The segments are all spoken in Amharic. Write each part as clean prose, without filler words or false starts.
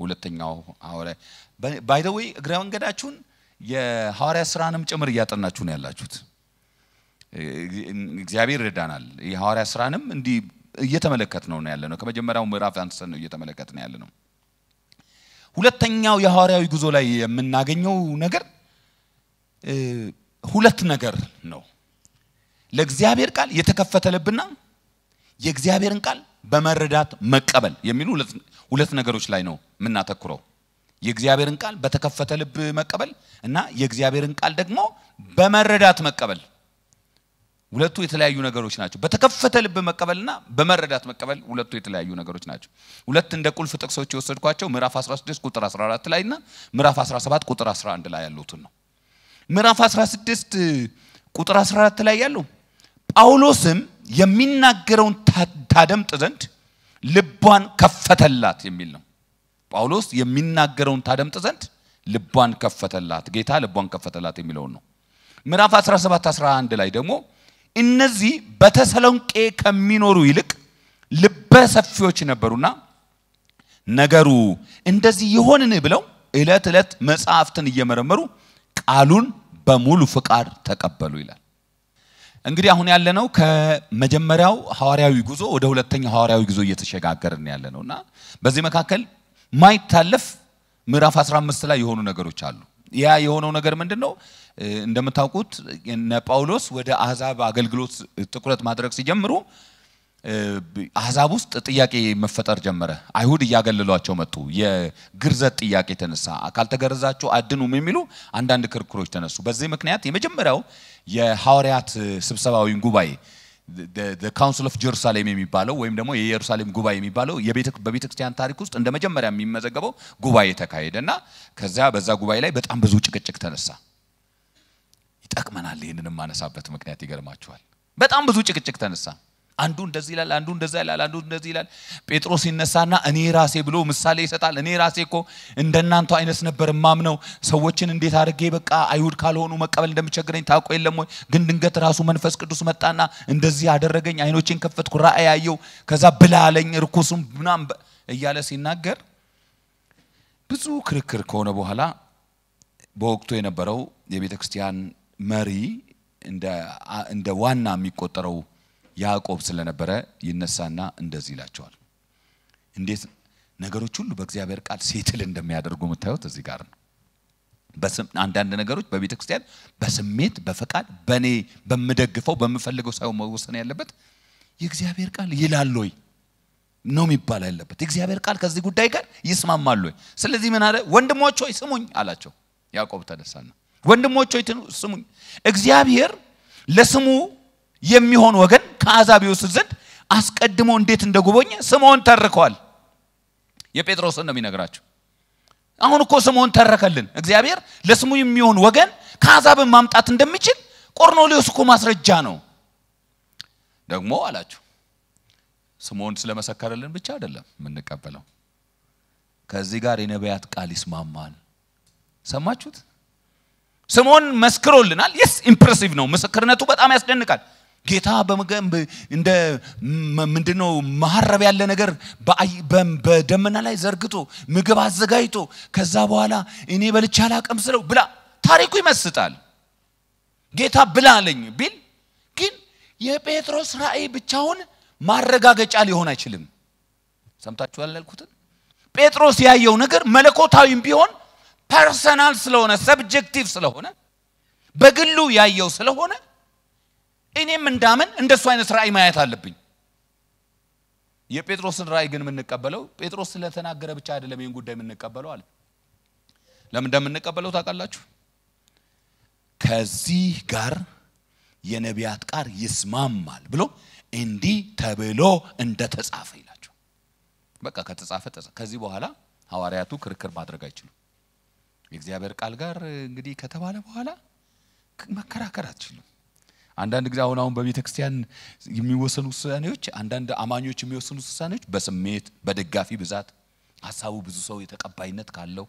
ሁለተኛው ሐዋርያ ባይ ዘ ዌይ እግረ መንገዳችሁን የሐዋርያ ሥራንም ጭምር እያጠናችሁ ነው ያላችሁት እግዚአብሔር ይረዳናል የሐዋርያ ሥራንም እንዲ እየተመለከት ነው ያለነው ከመጀመሪያው ምዕራፍ አንስተን ነው እየተመለከት ነው ያለነው ሁለተኛው የሐዋርያዊ ጉዞ ላይ የምናገኘው ነገር ሁለት ነገር ነው ለእግዚአብሔር ቃል የተከፈተ ልብና የእግዚአብሔርን ቃል በመረዳት መቀበል የሚሉ ሁለት ነገሮች ላይ ነው ምናተኩረው የእግዚአብሔርን ቃል በተከፈተ ልብ መቀበል እና የእግዚአብሔርን ቃል ደግሞ በመረዳት መቀበል ሁለቱ የተለያዩ ነገሮች ናቸው በተከፈተ ልብ መቀበልና በመረዳት መቀበል ሁለቱ የተለያዩ ነገሮች ናቸው ሁለት እንደ ቁልፍ ጥቅሶች የወሰድኳቸው ምዕራፍ 16 ቁጥር 14 ላይና ምዕራፍ 17 ቁጥር 11 ላይ ያሉትን ነው ምዕራፍ 16 ቁጥር 14 ላይ ያለው ጳውሎስም የሚናገረውን ታደምጥ ዘንድ ልቧን ከፈተላት የሚል ነው ጳውሎስ የሚናገረውን ታደምጥ ዘንድ ልቧን ከፈተላት ጌታ ልቧን ከፈተላት የሚለው ነው ምዕራፍ 17 11 ላይ ደግሞ እነዚህ በተሰሎንቄ ከሚኖሩ ይልቅ ልበ ሰፊዎች ነበሩና ነገሩ እንደዚህ ይሆንን ብለው እለት መጻሕፍትን እየመረመሩ ቃሉን በሙሉ ፍቃድ ተቀበሉ ይላል እንግዲህ አሁን ያለነው ከመጀመሪያው ሐዋርያዊ ጉዞ ወደ ሁለተኛው ሐዋርያዊ ጉዞ እየተሸጋገርን ያለነውና በዚህ መካከል ማይታለፍ ምዕራፍ 15 ላይ የሆኑ ነገሮች አሉ ያ የሆነው ነገር ምንድነው እንደምታውቁት እነ ጳውሎስ ወደ አሕዛብ አገልግሎት ትኩረት ማድረግ ሲጀምሩ አሕዛብ ውስጥ ጥያቄ መፈጠር ጀመረ አይሁድ ያገለሏቸው መጡ የግርዘት ጥያቄ ተነሳ ካልተገረዛቸው አድኑም የሚሉ አንዳንድ ክርክሮች ተነሱ በዚህ ምክንያት የመጀመሪያው የሐዋርያት ስብሰባዊ ጉባኤ the council of Jerusalem የሚባለው ወይም ደግሞ የኢየሩሳሌም ጉባኤ የሚባለው በቤተክርስቲያን ታሪክ ውስጥ እንደመጀመሪያ የሚመዘገበው ጉባኤ ተካሄደና ከዛ በዛ ጉባኤ ላይ በጣም ብዙ ጭቅጭቅ ተነሳ ይጣቀመናል ይሄንንም ማነሳበት ምክንያት ይገርማችኋል በጣም ብዙ ጭቅጭቅ ተነሳ አንዱ እንደዚህ ይላል አንዱ እንደዛ ይላል አንዱ እንደዚህ ይላል ጴጥሮስ ይነሳና እኔ ራሴ ብሎ ምሳሌ ይሰጣል እኔ ራሴኮ እንደናንተ አይነት ነበር ማምነው ሰዎችን እንዴት አድርጌ በቃ አይሁድ ካልሆኑ መቀበል እንደምቸግረኝ ታውቆ የለም ወይ ግን ድንገት ራሱ መንፈስ ቅዱስ መጣና እንደዚህ ያደረገኝ አይኖችን ከፈትኩ ራእይ ያየው ከዛ ብላለኝ ርኩስም ምናም እያለ ሲናገር ብዙ ክርክር ከሆነ በኋላ በወቅቱ የነበረው የቤተክርስቲያን መሪ እንደ ዋና የሚቆጠረው ያዕቆብ ስለነበረ ይነሳና እንደዚህ ይላቸዋል እንዴት ነገሮች ሁሉ በእግዚአብሔር ቃል ሴትል እንደሚያደርጉ መታየት እዚህ ጋር ነው አንዳንድ ነገሮች በቤተክርስቲያን በስሜት በፈቃድ በኔ በመደግፈው በመፈልገው ሳይሆን መወሰን ያለበት የእግዚአብሔር ቃል ይላል ወይ ነው የሚባል ያለበት የእግዚአብሔር ቃል ከዚህ ጉዳይ ጋር ይስማማል ወይ ስለዚህ ምን አለ ወንድሞች ሆይ ስሙኝ አላቸው ያዕቆብ ተነሳና ወንድሞች ሆይ ስሙኝ እግዚአብሔር ለስሙ የሚሆን ወገን ከአሕዛብ ይወስድ ዘንድ አስቀድሞ እንዴት እንደጎበኘ ስምዖን ተርከዋል የጴጥሮስን ነው የሚነግራቸው አሁን እኮ ስምዖን ተረከልን እግዚአብሔር ለስሙ የሚሆን ወገን ከአሕዛብ ማምጣት እንደሚችል ቆርኔሌዎስ እኮ ማስረጃ ነው ደግሞ አላቸው ስምዖን ስለመሰከረልን ብቻ አይደለም ምንቀበለው ከዚህ ጋር የነቢያት ቃል ይስማማል ሰማችሁት ስምዖን መስክሮልናል yes impressive ነው ምስክርነቱ በጣም ያስደንቃል ጌታ እንደ ምንድነው መሐረብ ያለ ነገር በደመና ላይ ዘርግቶ ምግብ አዘጋጅቶ ከዛ በኋላ እኔ በልቻ አላቀም ስለው ብላ ታሪኩ ይመስጣል ጌታ ብላ አለኝ ቢል ግን የጴጥሮስ ራእይ ብቻውን ማረጋገጫ ሊሆን አይችልም ሰምታችኋል ያልኩት ጴጥሮስ ያየው ነገር መለኮታዊም ቢሆን ፐርሰናል ስለሆነ ሰብጀክቲቭ ስለሆነ በግሉ ያየው ስለሆነ እኔም እንዳምን እንደሱ አይነት ራእይ ማየት አለብኝ የጴጥሮስን ራእይ ግን ምንቀበለው ጴጥሮስ ስለተናገረ ብቻ አይደለም ይሄን ጉዳይ ምንቀበለው አለ ለምን እንደምንቀበለው ታውቃላችሁ ከዚህ ጋር የነቢያት ቃል ይስማማል ብሎ እንዲህ ተብሎ እንደተጻፈ ይላችሁ በቃ ከተጻፈ ከዚህ በኋላ ሐዋርያቱ ክርክር ማድረግ አይችሉም የእግዚአብሔር ቃል ጋር እንግዲህ ከተባለ በኋላ መከራከር አትችሉም አንዳንድ ጊዜ አሁን በቤተክርስቲያን የሚወሰኑ ውሳኔዎች አንዳንድ አማኞች የሚወሰኑ ውሳኔዎች በስሜት በደጋፊ ብዛት ሐሳቡ ብዙ ሰው የተቀባይነት ካለው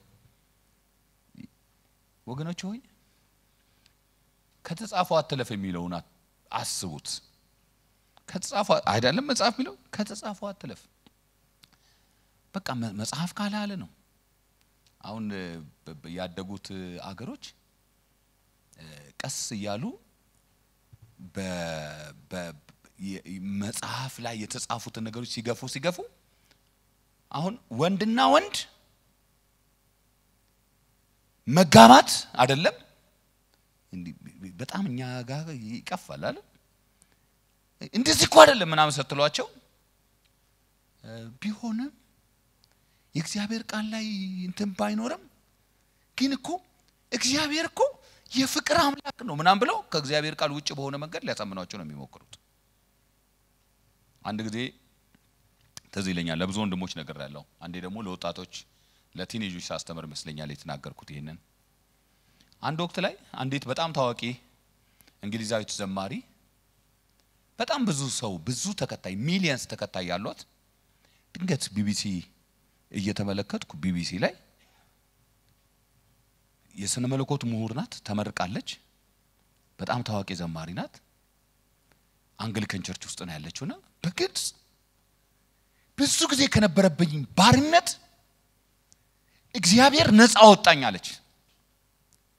ወገኖች ሆይ ከተጻፈው አትለፍ የሚለውና አስቡት ከተጻፈው አይደለም መጽሐፍ የሚለው ከተጻፈው አትለፍ በቃ መጽሐፍ ካለ ነው አሁን ያደጉት አገሮች ቀስ ይያሉ በመጽሐፍ ላይ የተጻፉት ነገሮች ሲገፉ አሁን ወንድና ወንድ መጋባት አይደለም በጣም እኛ ጋር ይቀፋል አይደል እንደዚህ እኮ አይደለም ምናምን ሰጥሏቸው ቢሆንም የእግዚአብሔር ቃል ላይ እንትን ባይኖርም ግን እኮ እግዚአብሔር እኮ የፍቅር አምላክ ነው ምናምን ብለው ከእግዚአብሔር ቃል ውጭ በሆነ መንገድ ሊያሳምኗቸው ነው የሚሞክሩት አንድ ጊዜ ተዚህ ይለኛል ለብዙ ወንድሞች ነገር ያለው አንዴ ደግሞ ለወጣቶች ለቲኔጆች ሳስተምር መስለኛል የተናገርኩት ይሄንን አንድ ወቅት ላይ አንዲት በጣም ታዋቂ እንግሊዛዊት ዘማሪ በጣም ብዙ ተከታይ ሚሊየንስ ተከታይ ያሏት ድንገት ቢቢሲ እየተመለከትኩ ቢቢሲ ላይ የስነ መለኮት ምሁር ናት ተመርቃለች በጣም ታዋቂ ዘማሪ ናት አንግሊካን ቸርች ውስጥ ነው ያለችውና በግልጽ ብዙ ጊዜ ከነበረብኝ ባርነት እግዚአብሔር ነፃ አወጣኝ አለች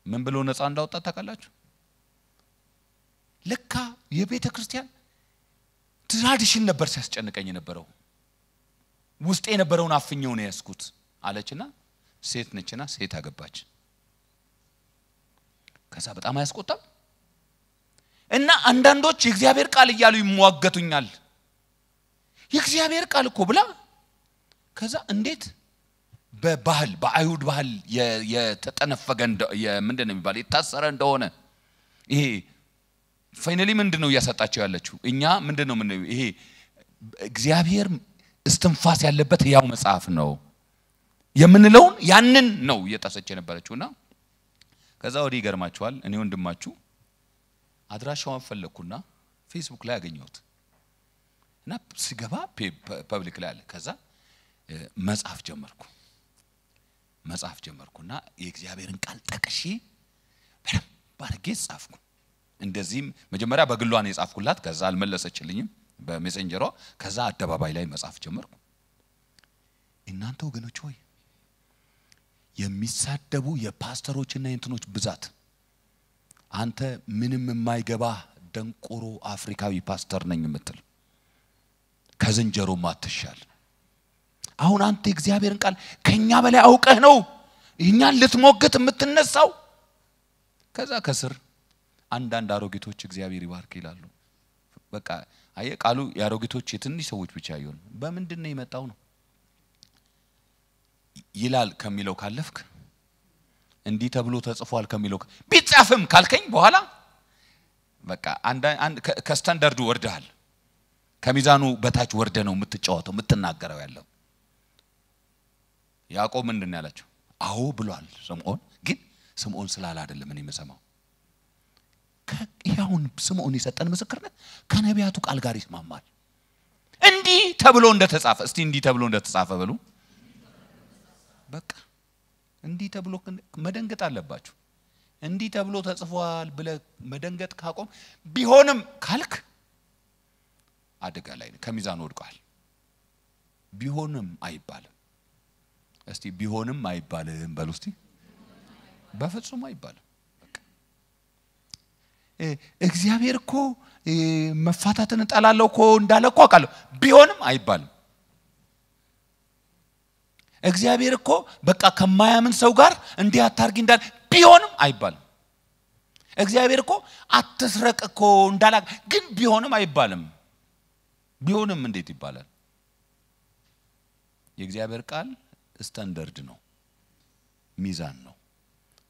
ምን ብሎ ነፃ እንዳወጣ ታውቃላችሁ ለካ የቤተ ክርስቲያን ትራዲሽን ነበር ሲያስጨንቀኝ የነበረው ውስጤ የነበረውን አፍኘው ነው ያስኩት አለችና ሴት ነችና ሴት አገባች ከዛ በጣም ያስቆጣም እና አንዳንዶች የእግዚአብሔር ቃል እያሉ ይሟገቱኛል የእግዚአብሔር ቃል እኮ ብላ ከዛ እንዴት በባህል በአይሁድ ባህል የተጠነፈገ ምንድነው የሚባል የታሰረ እንደሆነ ይሄ ፋይናሊ ምንድነው ያሰጣቸው ያለችው እኛ ምንድነው ምን ይሄ እግዚአብሔር እስትንፋስ ያለበት ያው መጽሐፍ ነው የምንለው ያንን ነው እየጣሰች የነበረችውና ከዛ ወዲህ ይገርማችኋል እኔ ወንድማችሁ አድራሻውን ፈለኩና ፌስቡክ ላይ አገኘሁት እና ሲገባ ፐብሊክ ላይ አለ ከዛ መጽሐፍ ጀመርኩና የእግዚአብሔርን ቃል ጠቅሼ ባርጌ ጻፍኩ እንደዚህም መጀመሪያ በግሏ ነው የጻፍኩላት ከዛ አልመለሰችልኝም በሜሴንጀሯ ከዛ አደባባይ ላይ መጽሐፍ ጀመርኩ እናንተ ወገኖች ሆይ የሚሳደቡ የፓስተሮችና የእንትኖች ብዛት አንተ ምንም የማይገባ ደንቆሮ አፍሪካዊ ፓስተር ነኝ የምትል ከዝንጀሮ ማትሻል አሁን አንተ እግዚአብሔርን ቃል ከኛ በላይ አውቀህ ነው እኛን ልትሞግት የምትነሳው ከዛ ከስር አንዳንድ አሮጊቶች እግዚአብሔር ይባርክ ይላሉ በቃ አየ ቃሉ ያሮጊቶች የትንሽ ሰዎች ብቻ አይሆን በምንድነው የመጣው ነው ይላል ከሚለው ካለፍክ እንዲህ ተብሎ ተጽፏል ከሚለው ቢጻፍም ካልከኝ በኋላ በቃ አንድ ከስታንዳርዱ ወርደሃል ከሚዛኑ በታች ወርደ ነው የምትጫወተው የምትናገረው ያለው ያዕቆብ ምንድነው ያላችሁ አዎ ብሏል ስምዖን ግን ስምዖን ስላል አይደለም እኔ መሰማው ከያውን ስምዖን የሰጠን ምስክርነት ከነቢያቱ ቃል ጋር ይስማማል እንዲህ ተብሎ እንደተጻፈ እስቲ እንዲህ ተብሎ እንደተጻፈ በሉ በቃ እንዲህ ተብሎ መደንገጥ አለባችሁ እንዲህ ተብሎ ተጽፏል ብለ መደንገጥ ካቆም ቢሆንም ካልክ አደጋ ላይ ከሚዛን ወድቋል ቢሆንም አይባልም እስቲ ቢሆንም አይባልም በሉ እስቲ በፍጹም አይባልም በቃ እግዚአብሔር እኮ መፋታትን ጠላለው እኮ እንዳለ እኮ አቃለው ቢሆንም አይባልም እግዚአብሔር እኮ በቃ ከማያምን ሰው ጋር እንዲህ አታርጊ እንዳለ ቢሆንም አይባልም እግዚአብሔር እኮ አትስረቅ እኮ እንዳለ ግን ቢሆንም አይባልም ቢሆንም እንዴት ይባላል የእግዚአብሔር ቃል ስታንዳርድ ነው ሚዛን ነው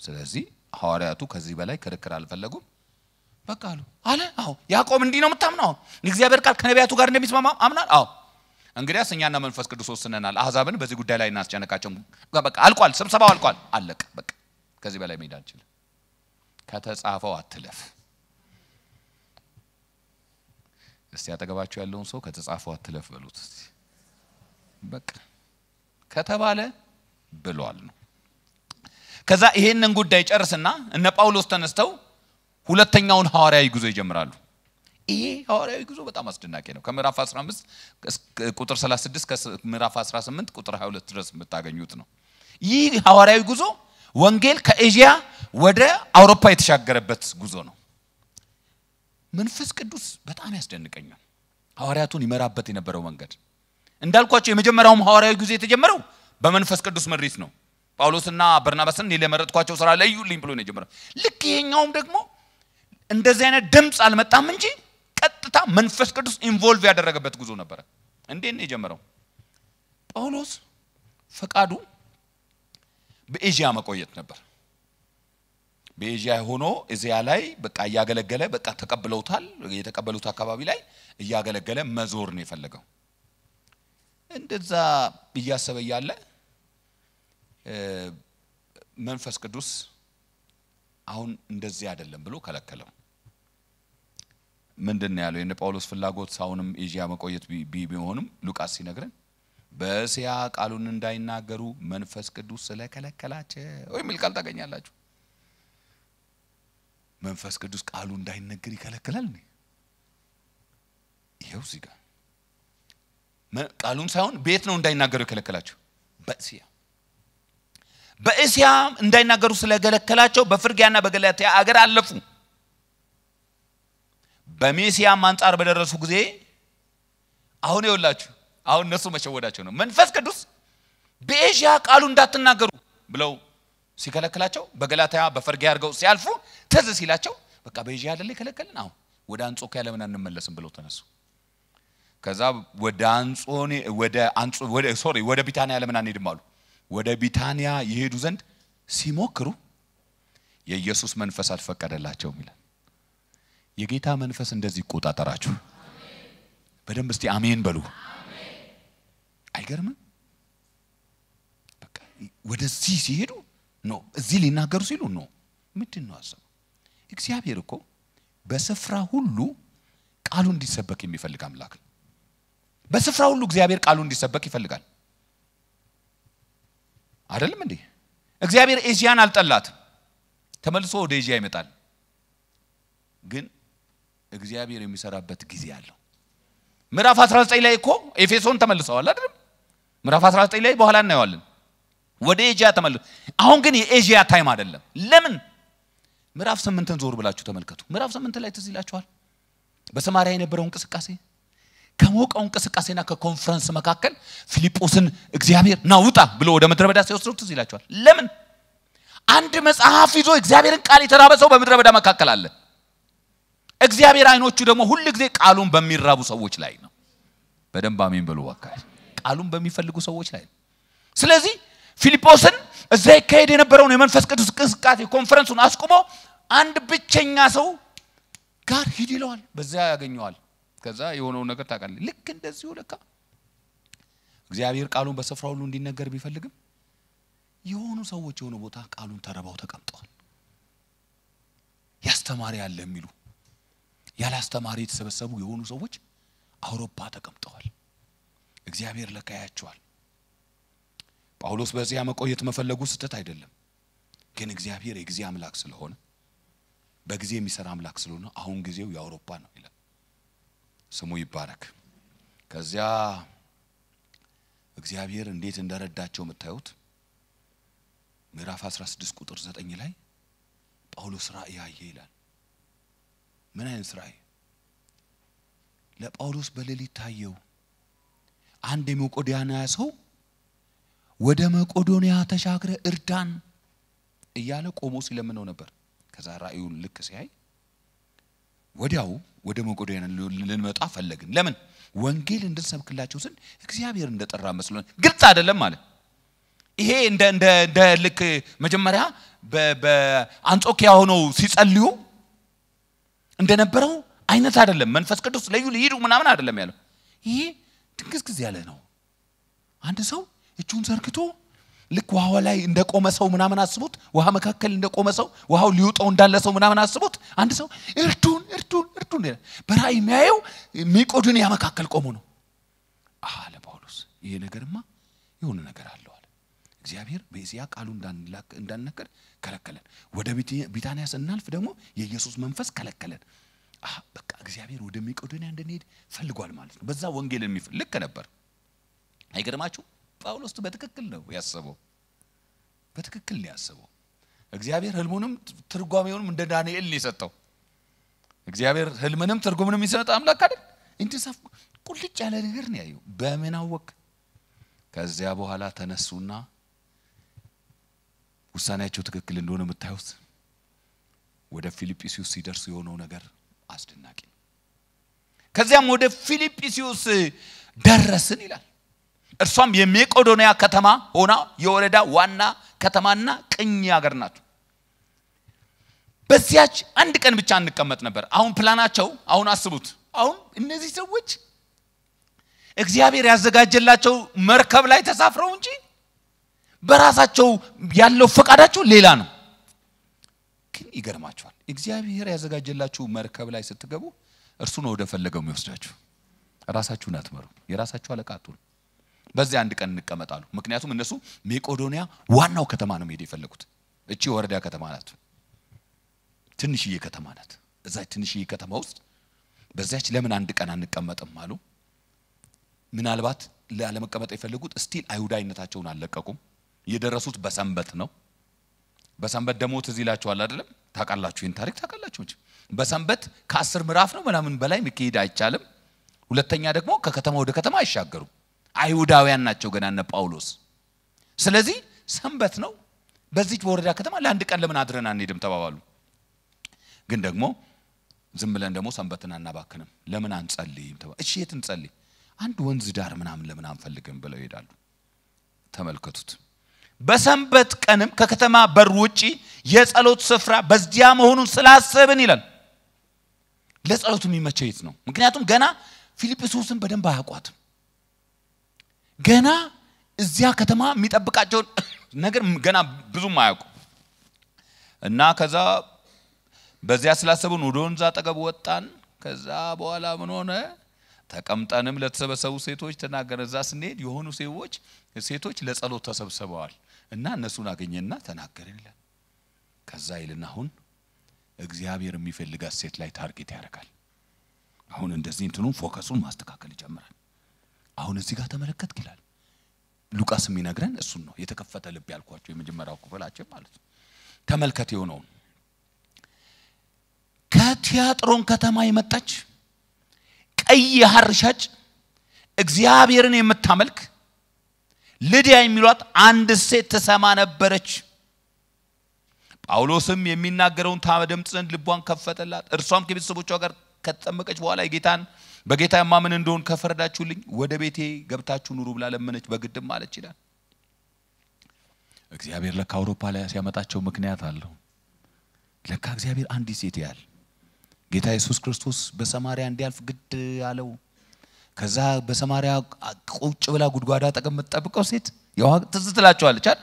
ስለዚህ ሐዋርያቱ ከዚህ በላይ ክርክር አልፈለጉም በቃ አለ አዎ ያዕቆብ እንዲህ ነው የምታምነው የእግዚአብሔር ቃል ከነቢያቱ ጋር እንደሚስማማ አምናል አዎ እንግዲያስ እኛና መንፈስ ቅዱስ ወስነናል አሕዛብን በዚህ ጉዳይ ላይ እናስጨነቃቸው በቃ አልቋል ስብሰባው አልቋል አለቀ በቃ ከዚህ በላይ መሄድ አንችልም ከተጻፈው አትለፍ እስቲ ያጠገባችሁ ያለውን ሰው ከተጻፈው አትለፍ በሉት በቃ ከተባለ ብሏል ነው ከዛ ይሄንን ጉዳይ ጨርስና እነ ጳውሎስ ተነስተው ሁለተኛውን ሐዋርያዊ ጉዞ ይጀምራሉ ይሄ ሐዋርያዊ ጉዞ በጣም አስደናቂ ነው ከምዕራፍ 15 ቁጥር 36 ከምዕራፍ 18 ቁጥር 22 ድረስ የምታገኙት ነው ይህ ሐዋርያዊ ጉዞ ወንጌል ከኤዥያ ወደ አውሮፓ የተሻገረበት ጉዞ ነው። መንፈስ ቅዱስ በጣም ያስደንቀኛል። ሐዋርያቱን ይመራበት የነበረው መንገድ እንዳልኳቸው የመጀመሪያው ሐዋርያዊ ጉዞ የተጀመረው በመንፈስ ቅዱስ መሪት ነው። ጳውሎስና በርናባስን ለመረጥኳቸው ሥራ ለዩልኝ ብሎ ነው የጀመረው። ልክ ይሄኛውም ደግሞ እንደዚህ አይነት ድምጽ አልመጣም እንጂ ቀጥታ መንፈስ ቅዱስ ኢንቮልቭ ያደረገበት ጉዞ ነበር። እንዴት ነው የጀመረው? ጳውሎስ ፈቃዱ በኤዥያ መቆየት ነበር። በኤዥያ ሆኖ እዚያ ላይ በቃ ያገለገለ በቃ ተቀበሉታል። የተቀበሉት አካባቢ ላይ ያገለገለ መዞር ነው የፈለገው። እንደዛ እያሰበ ያለ መንፈስ ቅዱስ አሁን እንደዚህ አይደለም ብሎ ከለከለው። ምንድነው ያለው? የነ ጳውሎስ ፍላጎት አሁንም ኤዥያ መቆየት ቢሆንም ሉቃስ ሲነግረን በእስያ ቃሉን እንዳይናገሩ መንፈስ ቅዱስ ስለከለከላቸው ወይ ሚል ቃል ታገኛላችሁ። መንፈስ ቅዱስ ቃሉ እንዳይነገር ይከለክላል ነው። ይሄው እዚህ ጋር ቃሉን ሳይሆን ቤት ነው እንዳይናገሩ ይከለክላቸው። በእስያ እንዳይናገሩ ስለከለከላቸው በፍርግያና በገላትያ አገር አለፉ። በሜሲያም አንጻር በደረሱ ጊዜ አሁን ይወላችሁ አሁን እነሱ መሸወዳቸው ነው። መንፈስ ቅዱስ በኤዥያ ቃሉ እንዳትናገሩ ብለው ሲከለክላቸው በገላትያ በፍርግያ አድርገው ሲያልፉ ትዝ ሲላቸው በቃ በኤዥያ አይደለ ይከለከልን አሁን ወደ አንጾኪያ ለምን አንመለስም ብለው ተነሱ። ከዛ ወደ ቢታንያ ለምን አንሄድም አሉ። ወደ ቢታንያ ይሄዱ ዘንድ ሲሞክሩ የኢየሱስ መንፈስ አልፈቀደላቸውም ይላል። የጌታ መንፈስ እንደዚህ ይቆጣጣራችሁ። በደንብ እስቲ አሜን በሉ። አይገርምም? በቃ ወደዚህ ሲሄዱ ነው እዚህ ሊናገሩ ሲሉ ነው ምንድነው አሰቡ? እግዚአብሔር እኮ በስፍራ ሁሉ ቃሉ እንዲሰበክ የሚፈልግ አምላክ ነው። በስፍራ ሁሉ እግዚአብሔር ቃሉ እንዲሰበክ ይፈልጋል። አይደለም እንዴ? እግዚአብሔር ኤዥያን አልጠላት ተመልሶ ወደ ኤዥያ ይመጣል። ግን እግዚአብሔር የሚሰራበት ጊዜ አለው። ምዕራፍ 19 ላይ እኮ ኤፌሶን ተመልሰዋል አይደል? ምዕራፍ 19 ላይ በኋላ እናየዋለን። ወደ ኤዥያ ተመልሰው አሁን ግን የኤዥያ ታይም አይደለም። ለምን? ምዕራፍ 8ን ዞር ብላችሁ ተመልከቱ። ምዕራፍ 8 ላይ ትዝ ይላችኋል በሰማርያ የነበረው እንቅስቃሴ ከሞቀው እንቅስቃሴና ከኮንፈረንስ መካከል ፊልጶስን እግዚአብሔር ናውጣ ብሎ ወደ ምድረ በዳ ሲወስደው ትዝ ይላችኋል። ለምን? አንድ መጽሐፍ ይዞ እግዚአብሔርን ቃል የተራበሰው በምድረ በዳ መካከል አለ። እግዚአብሔር አይኖቹ ደግሞ ሁሉ ጊዜ ቃሉን በሚራቡ ሰዎች ላይ ነው። በደንብ አሜን በሉ ወካይ። ቃሉን በሚፈልጉ ሰዎች ላይ ነው። ስለዚህ ፊልጶስን እዛ ይካሄድ የነበረውን የመንፈስ ቅዱስ እንቅስቃሴ ኮንፈረንሱን አስቆሞ አንድ ብቸኛ ሰው ጋር ሂድ ይለዋል። በዛ ያገኘዋል። ከዛ የሆነው ነገር ታውቃለህ። ልክ እንደዚህ ለካ እግዚአብሔር ቃሉን በስፍራ ሁሉ እንዲነገር ቢፈልግም የሆኑ ሰዎች የሆነ ቦታ ቃሉን ተረባው ተቀምጠዋል። ያስተማሪ ያለ የሚሉ ያለ አስተማሪ የተሰበሰቡ የሆኑ ሰዎች አውሮፓ ተቀምጠዋል። እግዚአብሔር ለካ ያያቸዋል። ጳውሎስ በዚያ መቆየት መፈለጉ ስተት አይደለም። ግን እግዚአብሔር የጊዜ አምላክ ስለሆነ በጊዜ የሚሰራ አምላክ ስለሆነ አሁን ጊዜው የአውሮፓ ነው ይላል። ስሙ ይባረክ። ከዚያ እግዚአብሔር እንዴት እንደረዳቸው መታዩት። ምዕራፍ 16 ቁጥር 9 ላይ ጳውሎስ ራእይ ያየ ይላል። ምን አይነት ራእይ? ለጳውሎስ በሌሊት ታየው። አንድ የመቄዶንያ ሰው ወደ መቄዶንያ ተሻግረ እርዳን እያለ ቆሞ ሲለምነው ነበር። ከዛ ራእዩን ልክ ሲያይ ወዲያው ወደ መቄዶንያ ልንመጣ ፈለግን። ለምን? ወንጌል እንድንሰብክላቸው ዘንድ እግዚአብሔር እንደጠራ መስሎን። ግልጽ አይደለም ማለት ይሄ እንደ ልክ መጀመሪያ በአንጾኪያ ሆነው ሲጸልዩ እንደነበረው አይነት አይደለም። መንፈስ ቅዱስ ለዩ ሊሄዱ ምናምን አይደለም ያለው። ይሄ ድንግዝግዝ ያለ ነው። አንድ ሰው እጁን ዘርግቶ ልክ ውሃው ላይ እንደቆመ ሰው ምናምን አስቡት። ውሃ መካከል እንደቆመ ሰው ውሃው ሊውጣው እንዳለ ሰው ምናምን አስቡት። አንድ ሰው እርዱን በራእይ የሚያየው መቄዶንያ መካከል ቆሞ ነው። አለ ጳውሎስ ይሄ ነገርማ የሆነ ነገር አለው አለ። እግዚአብሔር በእስያ ቃሉ እንዳንነገር ከለከለን። ወደ ቢታንያ ስናልፍ ደግሞ የኢየሱስ መንፈስ ከለከለን። በቃ እግዚአብሔር ወደ መቄዶንያ እንድንሄድ ፈልጓል ማለት ነው። በዛ ወንጌልን የሚፈልግ ነበር። አይገርማችሁ? ጳውሎስ በትክክል ነው ያሰበው። በትክክል ነው ያሰበው እግዚአብሔር ህልሙንም ትርጓሜውንም እንደ ዳንኤል ነው የሰጠው እግዚአብሔር ህልምንም ትርጉምንም ይሰጥ አምላክ አይደል እንተሳፍ ቁልጭ ያለ ነገር ነው ያየው በምን አወቅ ከዚያ በኋላ ተነሱና ውሳኔያቸው ትክክል እንደሆነ መታየውስ ወደ ፊልጵስዩስ ሲደርሱ የሆነው ነገር አስደናቂ ነው ከዚያም ወደ ፊልጵስዩስ ደረስን ይላል እርሷም የመቄዶንያ ከተማ ሆና የወረዳ ዋና ከተማና ቅኝ ሀገር ናት በዚያች አንድ ቀን ብቻ እንቀመጥ ነበር አሁን ፕላናቸው አሁን አስቡት አሁን እነዚህ ሰዎች እግዚአብሔር ያዘጋጀላቸው መርከብ ላይ ተሳፍረው እንጂ በራሳቸው ያለው ፈቃዳቸው ሌላ ነው ግን ይገርማቸዋል እግዚአብሔር ያዘጋጀላችሁ መርከብ ላይ ስትገቡ እርሱ ነው ወደ ፈለገው የሚወስዳችሁ ራሳችሁን አትመሩ የራሳችሁ አለቃ አትሁኑ በዚያ አንድ ቀን እንቀመጣሉ ምክንያቱም እነሱ መቄዶንያ ዋናው ከተማ ነው ሄደ የፈለጉት እቺ ወረዳ ከተማ ናት ትንሽዬ ከተማ ናት እዛ ትንሽዬ ከተማ ውስጥ በዚያች ለምን አንድ ቀን አንቀመጥም አሉ ምናልባት ለመቀመጥ የፈለጉት ስቲል አይሁዳይነታቸውን አለቀቁም የደረሱት በሰንበት ነው በሰንበት ደሞ ትዝ ይላችኋል አይደለም ታቃላችሁ ይሄን ታሪክ ታቃላችሁ እንጂ በሰንበት ከ10 ምዕራፍ ነው ምናምን በላይ መከሄድ አይቻልም ሁለተኛ ደግሞ ከከተማ ወደ ከተማ አይሻገሩ አይሁዳውያን ናቸው ገና እነ ጳውሎስ ስለዚህ ሰንበት ነው በዚህ ወረዳ ከተማ ለአንድ ቀን ለምን አድረና እንሄድም ተባባሉ ግን ደግሞ ዝም ብለን ደግሞ ሰንበትን አናባክንም ለምን አንጸልይም ተባባሉ እሺ የት እንጸልይ አንድ ወንዝ ዳር ምናምን ለምን አንፈልግም ብለው ይሄዳሉ ተመልከቱት በሰንበት ቀንም ከከተማ በር ውጪ የጸሎት ስፍራ በዚያ መሆኑን ስላሰብን ይላል ለጸሎት የሚመቸው የት ነው ምክንያቱም ገና ፊልጵስዩስን በደንብ አያውቋትም ገና እዚያ ከተማ የሚጠብቃቸው ነገር ገና ብዙም አያውቁ እና ከዛ በዚያ ስላሰቡን ወደ ወንዝ አጠገብ ወጣን ከዛ በኋላ ምን ሆነ ተቀምጠንም ለተሰበሰቡ ሴቶች ተናገረ እዛ ስንሄድ የሆኑ ሴቶች ለጸሎት ተሰብስበዋል እና እነሱን አገኘና ተናገረን ይላል ከዛ ይልና አሁን እግዚአብሔር የሚፈልጋት ሴት ላይ ታርጌት ያደርጋል አሁን እንደዚህ እንትኑን ፎከሱን ማስተካከል ይጀምራል አሁን እዚህ ጋር ተመለከትክ ይላል ሉቃስ የሚነግረን እሱን ነው የተከፈተ ልብ ያልኳቸው የመጀመሪያው ክፍላችን ማለት ነው ተመልከት የሆነው ከቲያጥሮን ከተማ የመጣች ቀይ ሐር ሻጭ እግዚአብሔርን የምታመልክ ልዲያ የሚሏት አንድ ሴት ተሰማ ነበረች ጳውሎስም የሚናገረውን ታደምጥ ዘንድ ልቧን ከፈተላት እርሷም ከቤተሰቦቿ ጋር ከተጠመቀች በኋላ በጌታ ያማምን እንደሆን ከፈረዳችሁልኝ ወደ ቤቴ ገብታችሁ ኑሩ ብላ ለመነች በግድም ማለት ይችላል እግዚአብሔር ለካውሮፓ ላይ ሲያመጣቸው ምክንያት አለው ለካ እግዚአብሔር አንድ ሴት ያል ጌታ ኢየሱስ ክርስቶስ በሰማሪያ እንዲያልፍ ግድ ያለው ከዛ በሰማሪያ ቁጭ ብላ ጉድጓዳ ተቀምጠብቀው ሴት ያው ትዝትላቸዋለች አይደል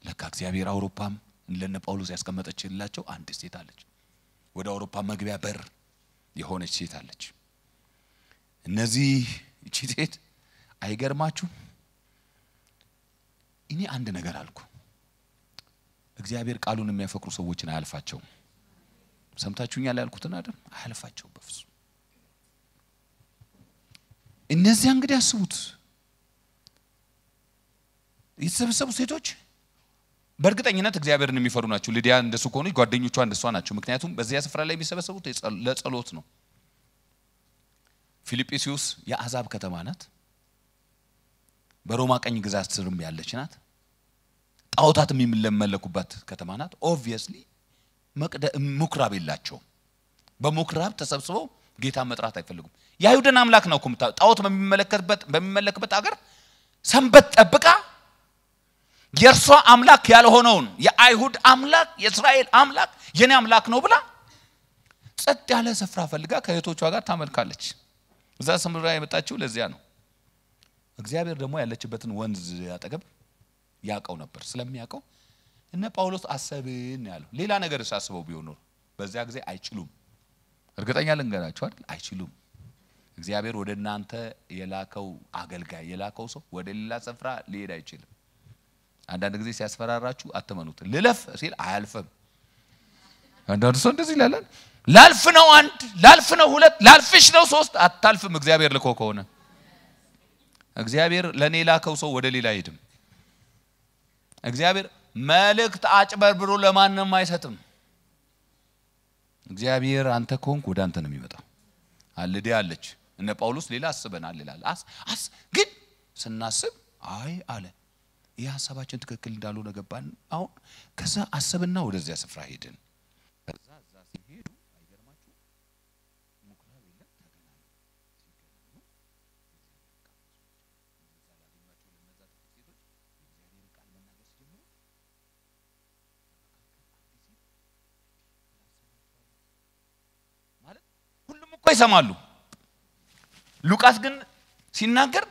ለካ እግዚአብሔር አውሮፓም ለነ ጳውሎስ ያስቀመጠችላቸው አንድ ሴት አለች ወደ አውሮፓ መግቢያ በር የሆነች ሴት አለች እነዚህ እቺ ሴት አይገርማችሁ እኔ አንድ ነገር አልኩ እግዚአብሔር ቃሉን የሚያፈቅሩ ሰዎችን አያልፋቸው ሰምታችሁኛል ያልኩትን አይደል አያልፋቸው በፍጹም እነዚህ እንግዲህ አስቡት የተሰበሰቡ ሴቶች በእርግጠኝነት እግዚአብሔርን የሚፈሩ ናቸው ልዲያ እንደሱ ኮኑ ጓደኞቿ እንደሷ ናቸው ምክንያቱም በዚያ ስፍራ ላይ የሚሰበሰቡት ለጸሎት ነው ፊልጵስዩስ የአሕዛብ ከተማ ናት በሮማ ቀኝ ግዛት ስርም ያለች ናት ጣዖታት የሚመለኩባት ከተማ ናት ኦብቪየስሊ ምኩራብ የላቸው በምኩራብ ተሰብስበው ጌታ መጥራት አይፈልጉም የአይሁድን አምላክ ነው እኮ ጣዖት በሚመለክበት ሀገር ሰንበት ጠብቃ የርሷ አምላክ ያልሆነውን የአይሁድ አምላክ የእስራኤል አምላክ የኔ አምላክ ነው ብላ ጸጥ ያለ ስፍራ ፈልጋ ከእህቶቿ ጋር ታመልካለች እዛ ሰምራ የመጣችው ለዚያ ነው እግዚአብሔር ደግሞ ያለችበትን ወንዝ ያጠገብ ያቀው ነበር ስለሚያቀው እነ ጳውሎስ አሰብን ያለው ሌላ ነገር ሳስበው ቢሆን በዚያ ጊዜ አይችሉም እርግጠኛ ልንገራችሁ አይደል አይችሉም እግዚአብሔር ወደናንተ የላከው አገልጋይ የላከው ሰው ወደ ሌላ ስፍራ ሊሄድ አይችልም አንዳንድ ጊዜ ሲያስፈራራችሁ አትመኑት ልለፍ ሲል አያልፍም አንዳንድ ሰው እንደዚህ ይላል ላልፍ ነው አንድ ላልፍ ነው ሁለት ላልፍሽ ነው ሶስት አታልፍም እግዚአብሔር ልኮ ከሆነ እግዚአብሔር ለኔ ላከው ሰው ወደ ሌላ አይሄድም እግዚአብሔር መልእክት አጭበርብሮ ለማንም አይሰጥም እግዚአብሔር አንተ ኮንክ ወደ አንተ ነው የሚመጣው አልዲ አለች እነ ጳውሎስ ሌላ አስበናል ይላል ግን ስናስብ አይ አለ ይህ ሐሳባችን ትክክል እንዳልሆነ ገባን አሁን ከዛ አሰብና ወደዚያ ስፍራ ሄድን ከዛ እዛ ሲሄዱ አይገርማችሁ ሙክራብ የለም ተገናኙ ሲገናኙ እዛ ላገኟቸው ለነዛ ጥቂቶች የእግዚአብሔርን ቃል መናገር ሲጀምሩ ማለት ሁሉም እኮ ይሰማሉ ሉቃስ ግን ሲናገር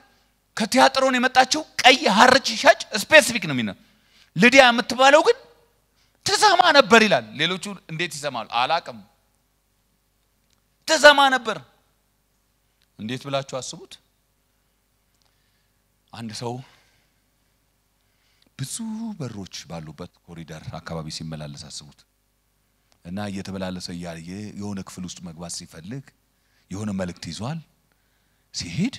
ከቲያጥሮን የመጣችው ቀይ ሐርጭ ሻጭ ስፔሲፊክ ነው የሚና ልዲያ የምትባለው ግን ተሰማ ነበር ይላል ሌሎቹ እንዴት ይሰማሉ አላቀም ተሰማ ነበር እንዴት ብላችሁ አስቡት አንድ ሰው ብዙ በሮች ባሉበት ኮሪደር አካባቢ ሲመላለስ አስቡት እና እየተበላለሰ ያየ የሆነ ክፍል ውስጥ መግባት ሲፈልግ የሆነ መልእክት ይዟል ሲሄድ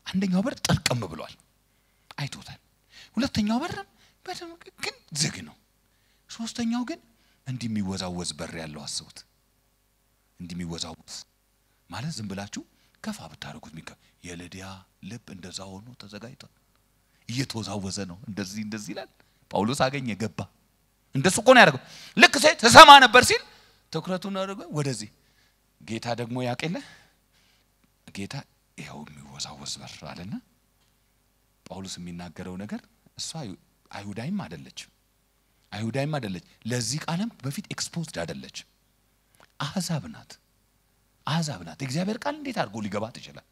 አንደኛው በር ጥርቅም ብሏል አይቶታል ሁለተኛው በር በደም ግን ዝግ ነው ሶስተኛው ግን እንዲሚወዛወዝ በር ያለው አስቡት እንዲሚወዛወዝ ማለት ዝም ብላችሁ ከፋ ብታረጉት የልዲያ ልብ እንደዛ ሆኖ ተዘጋጅቷል እየተወዛወዘ ነው እንደዚህ ይላል ጳውሎስ አገኘ ገባ እንደሱ እኮ ነው ያደረገው ልክ ሴት ተሰማ ነበር ሲል ትኩረቱን አደረገ ወደዚህ ጌታ ደግሞ ያቀለ ጌታ ይሄው የሚወዛወዝ በር አለና ጳውሎስ የሚናገረው ነገር እሷ አይሁዳይም አይደለች ለዚህ ቃልም በፊት ኤክስፖዝድ አይደለች አህዛብ ናት እግዚአብሔር ቃል እንዴት አድርጎ ሊገባት ይችላል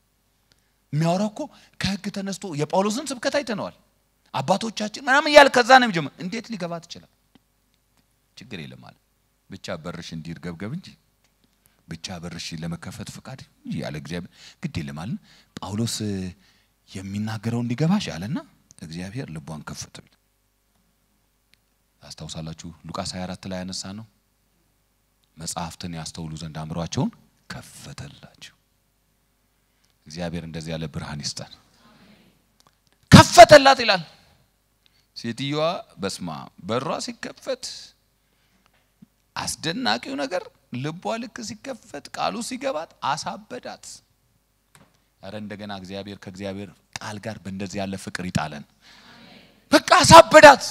የሚያወራው እኮ ከሕግ ተነስቶ የጳውሎስን ስብከት አይተነዋል አባቶቻችን ምናምን ይያል ከዛ ነው የሚጀምር እንዴት ሊገባት ይችላል ችግር የለም ማለት ብቻ በርሽ እንዲርገብገብ እንጂ ብቻ በርሽ ለመከፈት ፍቃድ ያለ እግዚአብሔር ግድ የለም ማለት ጳውሎስ የሚናገረው እንዲገባሽ አለና እግዚአብሔር ልቧን ከፈተው አስተውሳላችሁ ሉቃስ 24 ላይ ያነሳ ነው መጽሐፍትን ያስተውሉ ዘንድ አምሯቸውን ከፈተላቸው እግዚአብሔር እንደዚህ ያለ ብርሃን ይስጣል ከፈተላት ይላል ሴትየዋ በስማ በሯ ሲከፈት አስደናቂው ነገር ልቧ ልክ ሲከፈት ቃሉ ሲገባት አሳበዳት አረ እንደገና እግዚአብሔር ከእግዚአብሔር ቃል ጋር በእንደዚህ ያለ ፍቅር ይጣለን በቃ አሳበዳት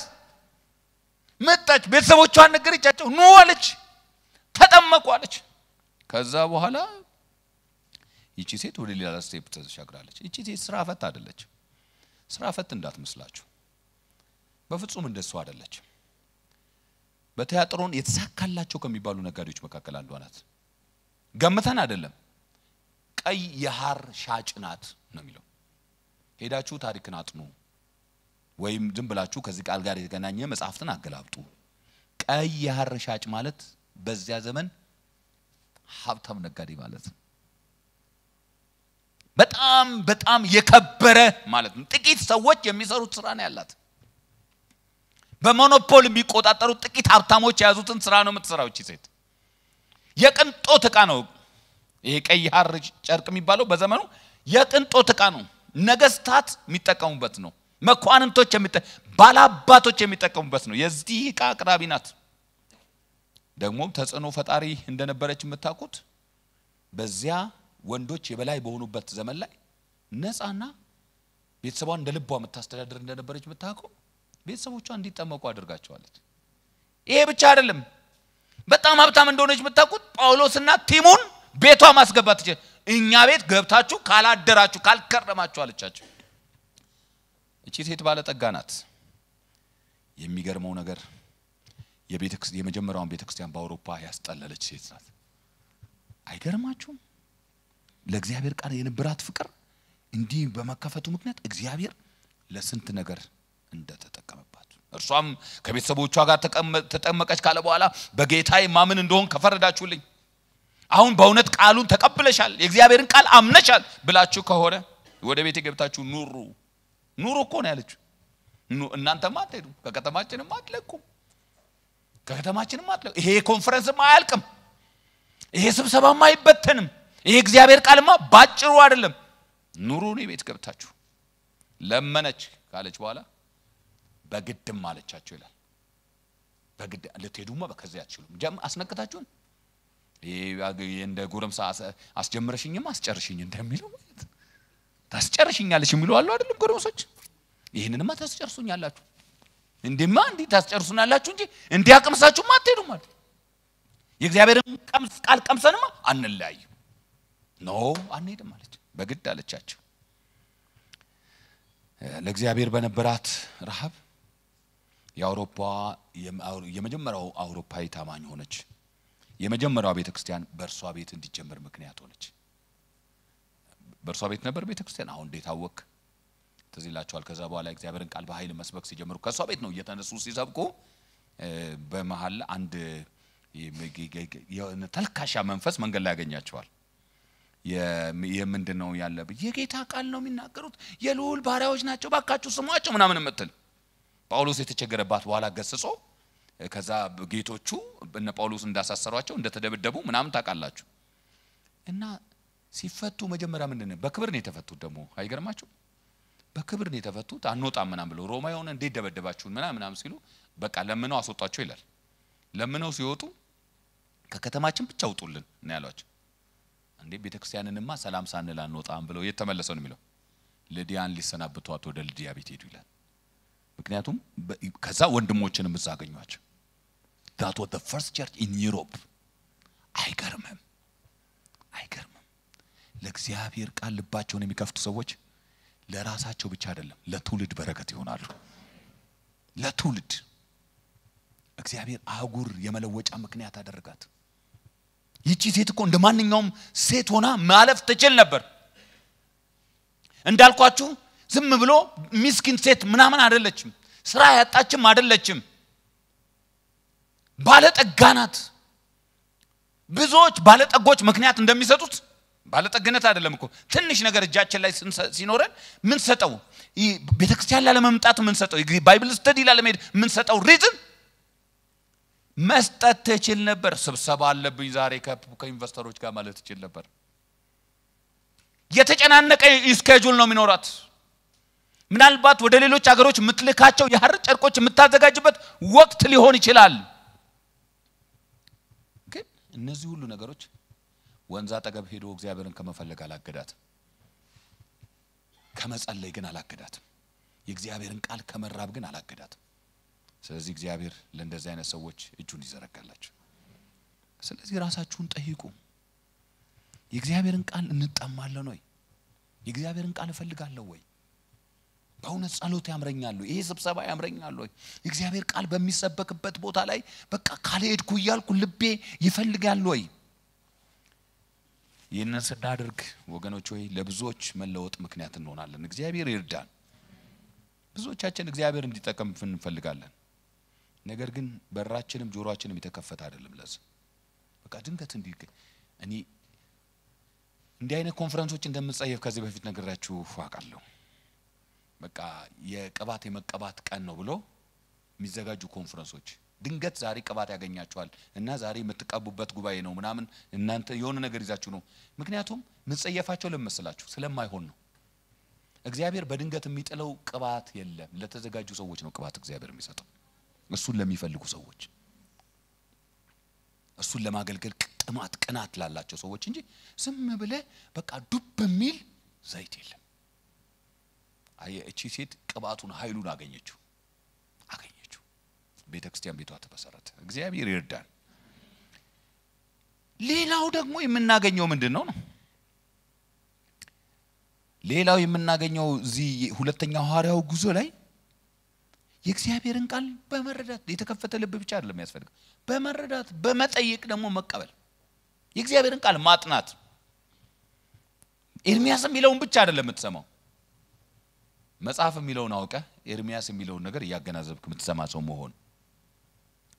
መጣች ቤተሰቦቿን ነገረቻቸው ኑ አለች ተጠመቁ አለች ከዛ በኋላ ይቺ ሴት ወደ ሌላ ስቴፕ ተሻግራለች ይቺ ሴት ስራ ፈት አይደለች ስራ ፈት እንዳትመስላችሁ በፍጹም እንደሱ አይደለች በቲያጥሮን የተሳካላቸው ከሚባሉ ነጋዴዎች መካከል አንዷ ናት ገምተን አይደለም ቀይ የሐር ሻጭ ናት ነው የሚለው ሄዳችሁ ታሪክን አጥኑ ወይም ዝም ብላችሁ ከዚህ ቃል ጋር የተገናኘ መጽሐፍትን አገላብጡ ቀይ የሐር ሻጭ ማለት በዚያ ዘመን ሀብታም ነጋዴ ማለት በጣም የከበረ ማለት ነው ጥቂት ሰዎች የሚሰሩት ስራ ነው ያላት በሞኖፖል የሚቆጣጠሩ ጥቂት ሀብታሞች ያዙትን ስራ ነው የምትሰራው እቺ ሴት የቅንጦት ዕቃ ነው ይሄ ቀይ ሐር ጨርቅ የሚባለው በዘመኑ የቅንጦት ዕቃ ነው ነገስታት የሚጠቀሙበት ነው መኳንንቶች ባላባቶች የሚጠቀሙበት ነው የዚህ ዕቃ አቅራቢ ናት ደግሞ ተጽዕኖ ፈጣሪ እንደነበረች የምታውቁት በዚያ ወንዶች የበላይ በሆኑበት ዘመን ላይ ነፃና ቤተሰቧን እንደልቧ የምታስተዳድር እንደነበረች የምታውቁ ቤተሰቦቿ እንዲጠመቁ አድርጋቸዋለች ይሄ ብቻ አይደለም በጣም ሀብታም እንደሆነች የምታውቁት ጳውሎስና ቲሞን ቤቷ ማስገባት ይችላል እኛ ቤት ገብታችሁ ካላደራችሁ ካልከረማችሁ አለቻቸው እቺ ሴት ባለ ጠጋ ናት የሚገርመው ነገር የመጀመሪያውን ቤተክርስቲያን በአውሮፓ ያስጠለለች ሴት ናት አይገርማችሁም ለእግዚአብሔር ቃል የነበራት ፍቅር እንዲህ በመከፈቱ ምክንያት እግዚአብሔር ለስንት ነገር እንደተጠቀመባት እርሷም ከቤተሰቦቿ ጋር ተጠመቀች ካለ በኋላ በጌታዬ ማምን እንደሆን ከፈረዳችሁልኝ አሁን በእውነት ቃሉን ተቀብለሻል የእግዚአብሔርን ቃል አምነሻል ብላችሁ ከሆነ ወደ ቤቴ ገብታችሁ ኑሩ እኮ ነው ያለችው እናንተማ አትሄዱ ከከተማችንም አትለቁ ይሄ ኮንፈረንስም አያልቅም ይሄ ስብሰባም አይበተንም ይሄ እግዚአብሔር ቃልማ ባጭሩ አይደለም ኑሩ ነው ቤት ገብታችሁ ለመነች ካለች በኋላ በግድም አለቻቸው ይላል በግድ ለተሄዱማ በከዚያ አትችሉም ጀም አስነክታችሁን እንደ ጎረምሳ አስጀምረሽኝም አስጨርሽኝ እንደሚለው ማለት ታስጨርሽኛለሽ የሚሉ አሉ አይደል ጎረምሶች ይሄንንማ ታስጨርሱኛላችሁ እንደማ እንዴ ታስጨርሱናላችሁ እንጂ እንዲያቀምሳችሁማ አትሄዱም ማለት የእግዚአብሔርን ቃል ቀምሰንማ አንለያይ ኖ አንሄድም ማለት በግድ አለቻቸው ለእግዚአብሔር በነበራት ረሃብ የአውሮፓ የመጀመሪያው አውሮፓዊ ታማኝ ሆነች የመጀመሪያው ቤተክርስቲያን በእርሷ ቤት እንዲጀመር ምክንያት ሆነች በእርሷ ቤት ነበር ቤተክርስቲያን አሁን እንዴት አወቅ ተዚላችኋል ከዛ በኋላ እግዚአብሔርን ቃል በኃይል መስበክ ሲጀምሩ ከሷ ቤት ነው እየተነሱ ሲሰብኩ በመሃል አንድ ተልካሻ መንፈስ መንገድ ላይ ያገኛቸዋል የምንድነው ያለበት የጌታ ቃል ነው የሚናገሩት የልዑል ባሪያዎች ናቸው ባካችሁ ስሟቸው ምናምን መጥተል ጳውሎስ የተቸገረባት በኋላ ገስጾ ከዛ ጌቶቹ እነ ጳውሎስ እንዳሳሰሯቸው እንደተደበደቡ ምናምን ታቃላችሁ እና ሲፈቱ መጀመሪያ ምንድነው በክብር ነው የተፈቱት ደሞ አይገርማችሁ በክብር ነው የተፈቱት አንወጣም ምናምን ብለው ሮማውያን እንዴት ደበደባችሁ ምናምን ሲሉ በቃ ለምነው አስወጣቸው ይላል ለምነው ሲወጡ ከከተማችን ብቻ ውጡልን ነው ያሏቸው እንዴ ቤተክርስቲያንንማ ሰላም ሳንል አንወጣም ብለው የተመለሰው ነው የሚለው ለዲያን ሊሰናብቷት ወደ ልዲያ ቤት ሄዱ ይላል ምክንያቱም ከዛ ወንድሞችንም እዛገኙአቸው that was the first church in Europe አይገርምም ለእግዚአብሔር ቃል ልባቸውን የሚከፍቱ ሰዎች ለራሳቸው ብቻ አይደለም ለትውልድ በረከት ይሆናሉ ለትውልድ እግዚአብሔር አጉር የመለወጫ ምክንያት አደረጋት ይቺ ሴት እኮ እንደማንኛውም ሴት ሆና ማለፍ ትችል ነበር እንዳልኳችሁ ዝም ብሎ ሚስኪን ሴት ምናምን አይደለችም ስራ ያጣችም አይደለችም ባለጠጋናት ብዙዎች ባለጠጎች ምክንያት እንደሚሰጡት ባለጠግነት አይደለም እኮ ትንሽ ነገር እጃችን ላይ ሲኖረን ምን ሰጠው ቤተክርስቲያን ለመምጣት ምን ሰጠው ባይብል ስተዲ ለመሄድ ምን ሰጠው ሪዝን መስጠት ትችል ነበር ስብሰባ አለብኝ ዛሬ ከኢንቨስተሮች ጋር ማለት ትችል ነበር የተጨናነቀ ስኬጁል ነው የሚኖራት ምናልባት ወደ ሌሎች ሀገሮች ምትልካቸው የሐር ጨርቆች የምታዘጋጅበት ወቅት ሊሆን ይችላል ግን እነዚህ ሁሉ ነገሮች ወንዛ አጠገብ ሄዶ እግዚአብሔርን ከመፈለግ አላገዳት ከመጸለይ ግን አላገዳት የእግዚአብሔርን ቃል ከመራብ ግን አላገዳት ስለዚህ እግዚአብሔር ለእንደዚህ አይነት ሰዎች እጁን ይዘረጋላችሁ ስለዚህ ራሳችሁን ጠይቁ የእግዚአብሔርን ቃል እንጣማለን ወይ የእግዚአብሔርን ቃል እፈልጋለሁ ወይ በእውነት ጸሎት ያምረኛል ይሄ ስብሰባ ያምረኛል ወይ የእግዚአብሔር ቃል በሚሰበክበት ቦታ ላይ በቃ ካልሄድኩ ይያልኩ ልቤ ይፈልጋል ወይ ይህንን ስናደርግ ወገኖች ሆይ ለብዙዎች መለወጥ ምክንያት እንሆናለን እግዚአብሔር ይርዳን ብዙዎቻችን እግዚአብሔር እንዲጠቀም እንፈልጋለን ነገር ግን በራችንም ጆሮአችንም የተከፈተ አይደለም ለዚህ በቃ ድንገት እኔ እንዲህ አይነት ኮንፈረንሶች እንደምጽየፍ ከዚህ በፊት ነገራችሁ አውቃለሁ በቃ የቅባት የመቀባት ቀን ነው ብሎ የሚዘጋጁ ኮንፈረንሶች ድንገት ዛሬ ቅባት ያገኛችኋል እና ዛሬ የምትቀቡበት ጉባኤ ነው ምናምን እናንተ የሆነ ነገር ይዛችሁ ነው ምክንያቱም ምጽየፋቸው ለምመስላችሁ ስለማይሆን ነው እግዚአብሔር በድንገት የሚጥለው ቅባት የለም ለተዘጋጁ ሰዎች ነው ቅባት እግዚአብሔር የሚሰጠው እሱን ለሚፈልጉ ሰዎች እሱን ለማገልገል ጥማት ቅናት ላላቸው ሰዎች እንጂ ዝም ብለ በቃ ዱብ በሚል ዘይት የለም እቺ ሴት ቅባቱን ኃይሉን አገኘችው ቤተክርስቲያን ቤቷ ተበሰረተ እግዚአብሔር ይርዳን ሌላው ደግሞ የምናገኘው ምንድነው ነው ሌላው የምናገኘው እዚህ ሁለተኛው ሐዋርያው ጉዞ ላይ የእግዚአብሔርን ቃል በመረዳት የተከፈተ ልብ ብቻ አይደለም ያስፈልግ በመረዳት በመጠየቅ ደግሞ መቀበል የእግዚአብሔርን ቃል ማጥናት ኤርሚያስ የሚለውን ብቻ አይደለም የምትሰማው መጽሐፍ የሚለውን አውቀ ኤርሚያስ የሚለውን ነገር ያገናዘብክ የምትሰማ ሰው መሆን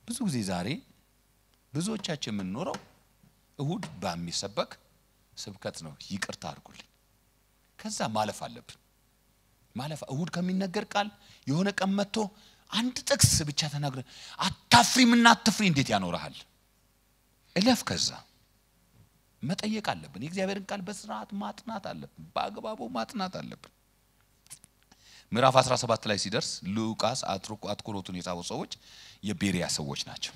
ብዙ ጊዜ ዛሬ ብዙዎቻችን የምንኖረው እሁድ በሚሰበክ ስብከት ነው ይቅርታ አድርጉልኝ ከዛ ማለፍ አለብን ማለፍ እሁድ ከሚነገር ቃል የሆነ ቀን መጥቶ አንድ ጥቅስ ብቻ ተናግረ አታፍሪምና አትፍሪ እንዴት ያኖርሃል እለፍ ከዛ መጠየቅ አለብን የእግዚአብሔርን ቃል በስርዓት ማጥናት አለብን በአግባቡ ማጥናት አለብን ምዕራፍ 17 ላይ ሲደርስ ሉቃስ አትኩሮቱን የሳቡ ሰዎች የቤሪያ ሰዎች ናቸው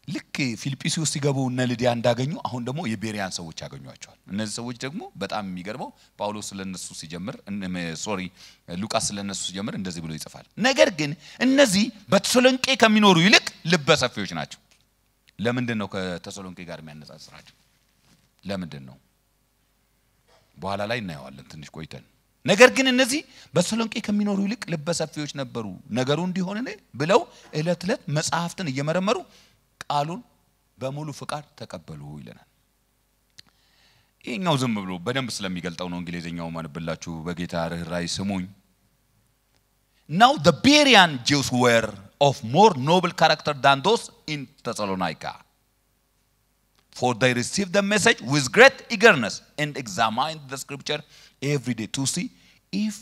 ልክ ፊልጵስዩስ ሲገቡ እነ ሊዲያ እንዳገኙ አሁን ደግሞ የቤሪያን ሰዎች ያገኙአቸዋል እነዚህ ሰዎች ደግሞ በጣም የሚገርመው ጳውሎስ ስለነሱ ሲጀምር ሉቃስ ስለነሱ ሲጀምር እንደዚህ ብሎ ይጽፋል ነገር ግን እነዚህ በተሰሎንቄ ከሚኖሩ ይልቅ ልበሰፊዎች ናቸው ለምንድን ነው ከተሰሎንቄ ጋር የሚያነጻጽራቸው ለምንድን ነው በኋላ ላይ እናየዋለን ትንሽ ቆይተን ነገር ግን እነዚህ በተሰሎንቄ ከሚኖሩ ይልቅ ልበሰፊዎች ነበሩ ነገሩ እንዲሆን ብለው እለት እለት መጽሐፍትን እየመረመሩ ቃሉን በሙሉ ፍቃድ ተቀበሉ ይለናል ይሄኛው ዝም ብሎ በደንብ ስለሚገልጠው ነው እንግሊዘኛው ማንብላችሁ በጌታ ርህራይ ስሙኝ Now the Berean Jews were of more noble character than those in Thessalonica for they received the message with great eagerness and examined the scripture every day to see if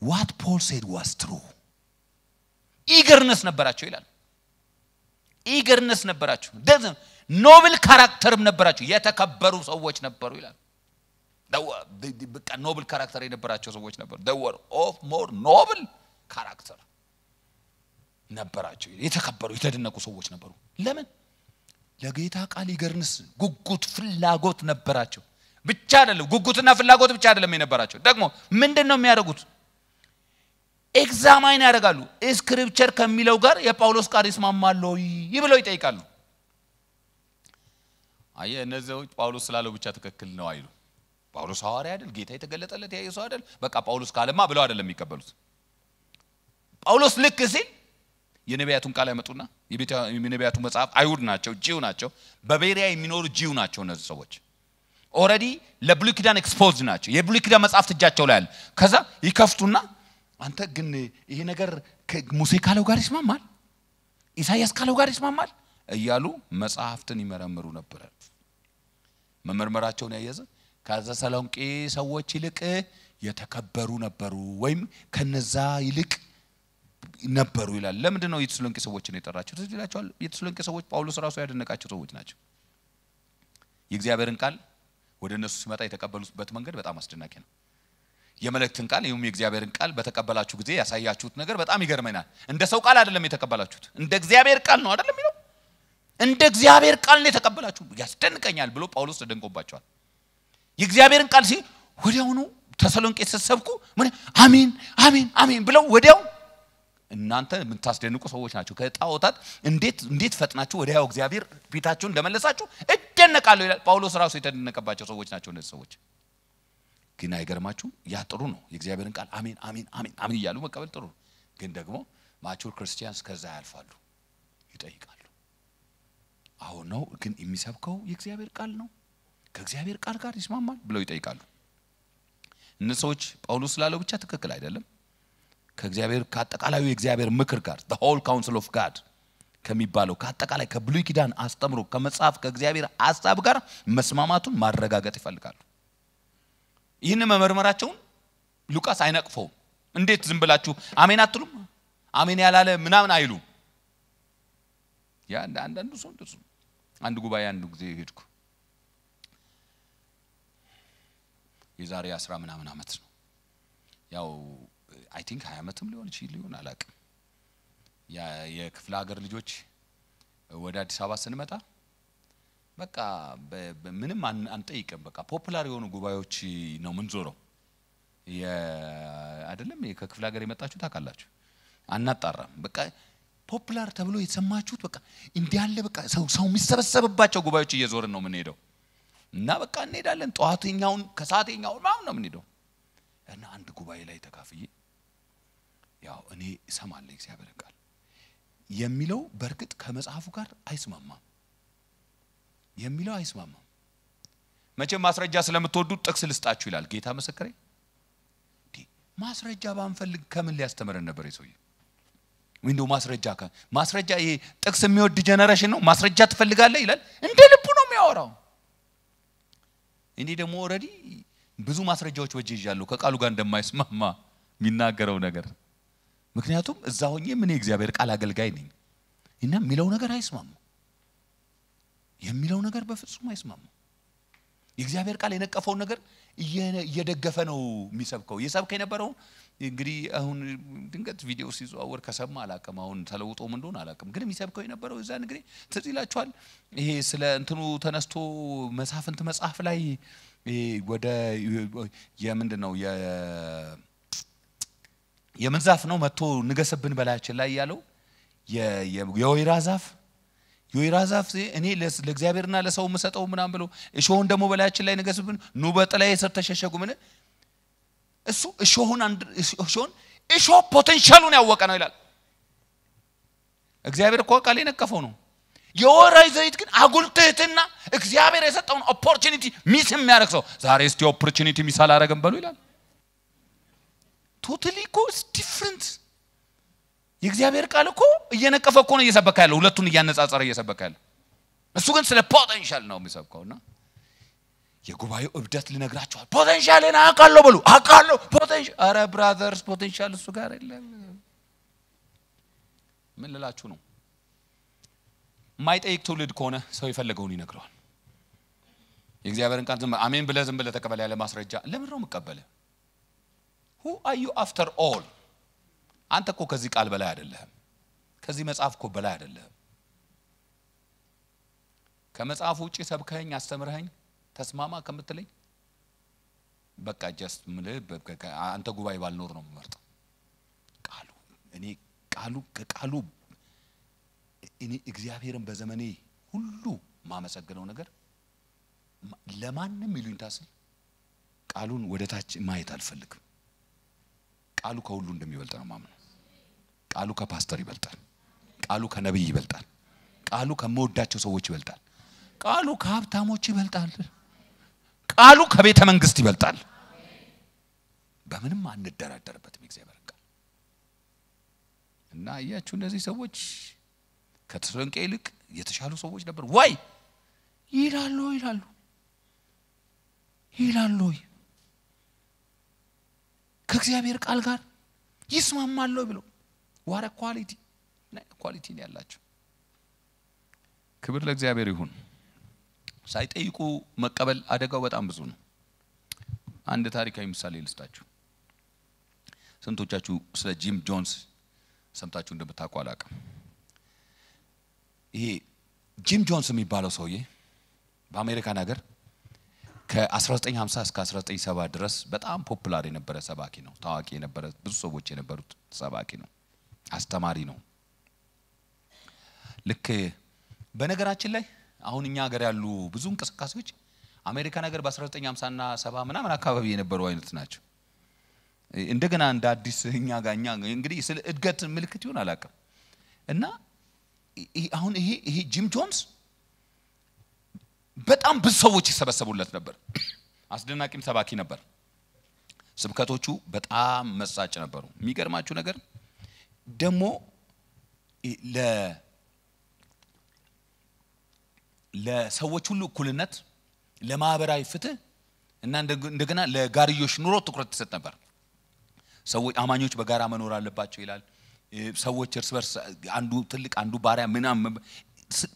what Paul said was true eagerness ነበራቸው ይላል eagerness ነበራቸው ኖብል ካራክተርም ነበራቸው የተከበሩ ሰዎች ነበሩ ይላል በቃ ኖብል ካራክተር የነበራቸው ሰዎች ነበሩ they were of more noble character ነበራቸው የተከበሩ የተደነቁ ሰዎች ነበሩ ለምን ለጌታ ቃል eagerness ጉጉት ፍላጎት ነበራቸው ብቻ አይደለም ጉጉትና ፍላጎት ብቻ አይደለም የነበራቸው ደግሞ ምንድነው የሚያደርጉት ኤግዛማይን ያደርጋሉ ስክሪፕቸር ከሚለው ጋር የጳውሎስ ቃል ይስማማል ወይ ይብለው ይጠይቃሉ አየ እነዚህ ጳውሎስ ስላለው ብቻ ተከክል ነው አይሉ ጳውሎስ ሐዋርያ አይደል ጌታ የተገለጠለት ያየው አይደል በቃ ጳውሎስ ካለማ ብለው አይደለም የሚቀበሉት ጳውሎስ ልክ ሲል የነቢያቱን ቃል ያመጡና የነቢያቱ መጽሐፍ አይሁድ ናቸው ጂው ናቸው በቤሪያ የሚኖሩ ጂው ናቸው እነዚህ ሰዎች ኦሬዲ ለብሉይ ኪዳን ኤክስፖዝድ ናቸው የብሉይ ኪዳን መጽሐፍ እጃቸው ላይ አለ ከዛ ይከፍቱና አንተ ግን ይሄ ነገር ሙሴ ካለው ጋር ይስማማል ኢሳይያስ ካለው ጋር ይስማማል እያሉ መጽሐፍትን ይመረምሩ ነበር መመርመራቸውን ያየዘ ከተሰሎንቄ ሰዎች ይልቅ የተከበሩ ነበሩ ወይም ከነዛ ይልቅ ነበሩ ይላል ለምንድን ነው የተሰሎንቄ ሰዎችን የጠራቸው ትዝላችኋል የተሰሎንቄ ሰዎች ጳውሎስ ራሱ ያደነቃቸው ሰዎች ናቸው የእግዚአብሔርን ቃል ወደ እነሱ ሲመጣ የተቀበሉበት መንገድ በጣም አስደናቂ ነው የመለክትን ቃል ይሁን የእግዚአብሔርን ቃል በተቀበላችሁ ጊዜ ያሳያችሁት ነገር በጣም ይገርመናል እንደ ሰው ቃል አይደለም የተቀበላችሁት እንደ እግዚአብሔር ቃል ነው አይደለም ይለው እንደ እግዚአብሔር ቃል ነው የተቀበላችሁ ያስደንቀኛል ብሎ ጳውሎስ ተደንቆባቸዋል የእግዚአብሔርን ቃል ሲ ወዲያው ነው ተሰሎንቄ ተሰብኩ ምን አሜን አሜን አሜን ብለው ወዲያው እናንተ ምን ታስደንቁ ሰዎች ናቸው ከጣዖታት እንዴት ፈጥናችሁ ወዲያው እግዚአብሔር ፊታችሁን እንደመለሳችሁ እደነቃለሁ ይላል ጳውሎስ ራሱ የተደነቀባቸው ሰዎች ናቸው እነዚህ ሰዎች ግን አይገርማችሁ ያ ጥሩ ነው የእግዚአብሔርን ቃል አሜን አሜን አሜን አሜን ይያሉ መቀበል ጥሩ ግን ደግሞ ማቹር ክርስቲያንስ ከዛ ያልፋሉ ይጠይቃሉ አሁን ነው ግን የሚሰብከው የእግዚአብሔር ቃል ነው ከእግዚአብሔር ቃል ጋር ይስማማል ብለው ይጠይቃሉ እነዚህ ሰዎች ጳውሎስ ስላለው ብቻ ትክክል አይደለም ከእግዚአብሔር ከአጠቃላዩ የእግዚአብሔር ምክር ጋር the whole counsel of God ከሚባለው ከአጠቃላይ ከብሉይ ኪዳን አስተምሮ ከመጽሐፍ ከእግዚአብሔር ሐሳብ ጋር መስማማቱን ማረጋገጥ ይፈልጋሉ ይህን መመርመራቸውን ሉቃስ አይነቅፈው እንዴት ዝም ብላችሁ አሜን አትሉም አሜን ያላለ ምናምን አይሉ ያ አንዳንዱ ሰው እንደሱ አንድ ጉባኤ አንዱ ጊዜ ሄድኩ የዛሬ 10 ምናምን አመት ነው ያው አይ ቲንክ 20 አመትም ሊሆን አላውቅም ያ የክፍለ ሀገር ልጆች ወደ አዲስ አበባ ስንመጣ በቃ ምንም አንጠይቅም በቃ ፖፑላር የሆኑ ጉባኤዎች ነው ምንዞረው አይደለም ከክፍለ ሀገር የመጣችሁ ታውቃላችሁ አናጣራም በቃ ፖፑላር ተብሎ የተሰማችሁት በቃ እንዲያለ በቃ ሰው የሚሰበሰብባቸው ጉባኤዎች እየዞርን ነው ምን ሄደው እና በቃ እንሄዳለን ጧትኛውን ከሳተኛው ማን ነው ምን ሄደው እና አንድ ጉባኤ ላይ ተካፍዬ ያው እኔ እሰማለሁ እግዚአብሔር ቃል የሚለው በርግጥ ከመጽሐፉ ጋር አይስማማም የሚለው አይስማማም መቼም ማስረጃ ስለምትወዱ ጥቅስ ልስጣችሁ ይላል ጌታ መሰከረ ማስረጃ ባንፈልግ ከምን ሊያስተምረን ነበር ይሰውይ ወንዶ ማስረጃ ይሄ ጥቅስ የሚወድ ጀነሬሽን ነው ማስረጃ ትፈልጋለህ ይላል እንደ ልቡ ነው የሚያወራው እኔ ደግሞ ኦሬዲ ብዙ ማስረጃዎች ወጅጃለሁ ከቃሉ ጋር እንደማይስማማ የሚናገረው ነገር ምክንያቱም እዛ ሆኜ ምን የእግዚአብሔር ቃል አገልጋይ ነኝ እና የሚለው ነገር አይስማማም የሚለው ነገር በፍጹም አይስማማም የእግዚአብሔር ቃል የነቀፈው ነገር እየደገፈ ነው የሚሰብከው የሰብከ የነበረው እንግዲህ አሁን ድንገት ቪዲዮ ሲዘዋወር ከሰማ አላቀም አሁን ተለውጦም እንደሆነ አላቀም ግን የሚሰብከው የነበረው እዛ እንግዲህ ትዝ ይላችኋል ይሄ ስለ እንትኑ ተነስቶ መሳፍንት መጽሐፍ ላይ ወደ የምንድነው የመንዛፍ ነው መጥቶ ንገስብን በላያችን ላይ ያለው የወይራ ዛፍ እኔ ለእግዚአብሔርና ለሰው መሰጠው ምናም ብሎ እሾህን ደሞ በላያችን ላይ ንገስብን ኑ በጥላዬ ስር ተሸሸጉ ምን እሱ እሾህ ፖቴንሻሉን ያወቀ ነው ይላል እግዚአብሔር እኮ ቃል የነቀፈው ነው የወራይ ዘይት ግን አጉልተህትና እግዚአብሔር የሰጠውን ኦፖርቹኒቲ ሚስ የሚያደርግ ሰው ዛሬ እስቲ ኦፖርቹኒቲ ሚስ አላረገም በሉ ይላል totally goes different የእግዚአብሔር ቃል እኮ እየነቀፈ እኮ ነው እየሰበከ ያለው ሁለቱን እያነጻጸረ እየሰበከ ያለው እሱ ግን ስለ ፖቴንሻል ነው የሚሰብከውና የጉባኤው እብደት ሊነግራቸዋል ፖቴንሻልን አቃለው ፖቴንሻል አረ ብራዘርስ ፖቴንሻል እሱ ጋር አይደለም ምን ልላችሁ ነው ማይጠይቅ ትውልድ ከሆነ ሰው ይፈልገውን ይነግረዋል የእግዚአብሔርን ቃል አሜን ዝም ብለህ ተቀበል ያለ ማስረጃ ለምን ነው መቀበል who are you after all አንተ እኮ ከዚህ ቃል በላይ አይደለህም ከዚህ መጽሐፍ እኮ በላይ አይደለህም ከመጽሐፉ ውጪ ሰብከኝ አስተምረኝ ተስማማ ከምትለኝ በቃ just አንተ ጉባኤ ባልኖር ነው የምመርጠው ቃሉ እኔ እግዚአብሔርን በዘመኔ ሁሉ ማመሰግነው ነገር ለማንንም ይሉኝ ታስል ቃሉን ወደታች ማየት አልፈልግም ቃሉ ከሁሉ እንደሚበልጥ ነው ማምነው ቃሉ ከፓስተር ይበልጣል ቃሉ ከነብይ ይበልጣል ቃሉ ከመወዳቸው ሰዎች ይበልጣል ቃሉ ከሀብታሞች ይበልጣል ቃሉ ከቤተ መንግስት ይበልጣል በምንም አንደራደርበትም እግዚአብሔር ቃል እና ያያችሁ እነዚህ ሰዎች ከተሰሎንቄ ይልቅ የተሻሉ ሰዎች ነበር ወይ ይላሉ ከእግዚአብሔር ቃል ጋር ይስማማሉ ብሎ ዋረ ኳሊቲ ነው ያላችሁ ክብር ለእግዚአብሔር ይሁን ሳይጠይቁ መቀበል አደጋው በጣም ብዙ ነው አንድ ታሪካዊ ምሳሌ ልስጣችሁ ስንቶቻችሁ ስለ ጂም ጆንስ ሰምታችሁ እንደምታውቁ አላውቅም ይሄ ጂም ጆንስ የሚባለው ሰውዬ በአሜሪካን ሀገር ከ1950 እስከ 1970 ድረስ በጣም ፖፑላር የነበረ ሰባኪ ነው ታዋቂ የነበረ ብዙ ሰዎች የነበሩት ሰባኪ ነው አስተማሪ ነው ልክ በነገራችን ላይ አሁን እኛ ሀገር ያሉ ብዙ እንቅስቃሴዎች አሜሪካን ሀገር በ1950 እና 70 ምናምን አካባቢ የነበሩ አይነት ናቸው እንደገና እንደ አዲስ እኛ እንግዲህ ስለ እድገት ምልክት ይሆን አላውቅም እና አሁን ይሄ ጂም ጆንስ በጣም ብዙ ሰዎች ይሰበሰቡለት ነበር አስደናቂም ሰባኪ ነበር ስብከቶቹ በጣም መሳጭ ነበሩ የሚገርማችሁ ነገር ደሞ ለሰዎች ሁሉ እኩልነት ለማህበራዊ ፍትህ እና እንደገና ለጋርዮሽ ኑሮ ትኩረት ተሰጥ ነበር ሰዎች አማኞች በጋራ መኖር አለባቸው ይላል ሰዎች እርስ በርስ አንዱ ትልቅ አንዱ ባሪያ ምናምን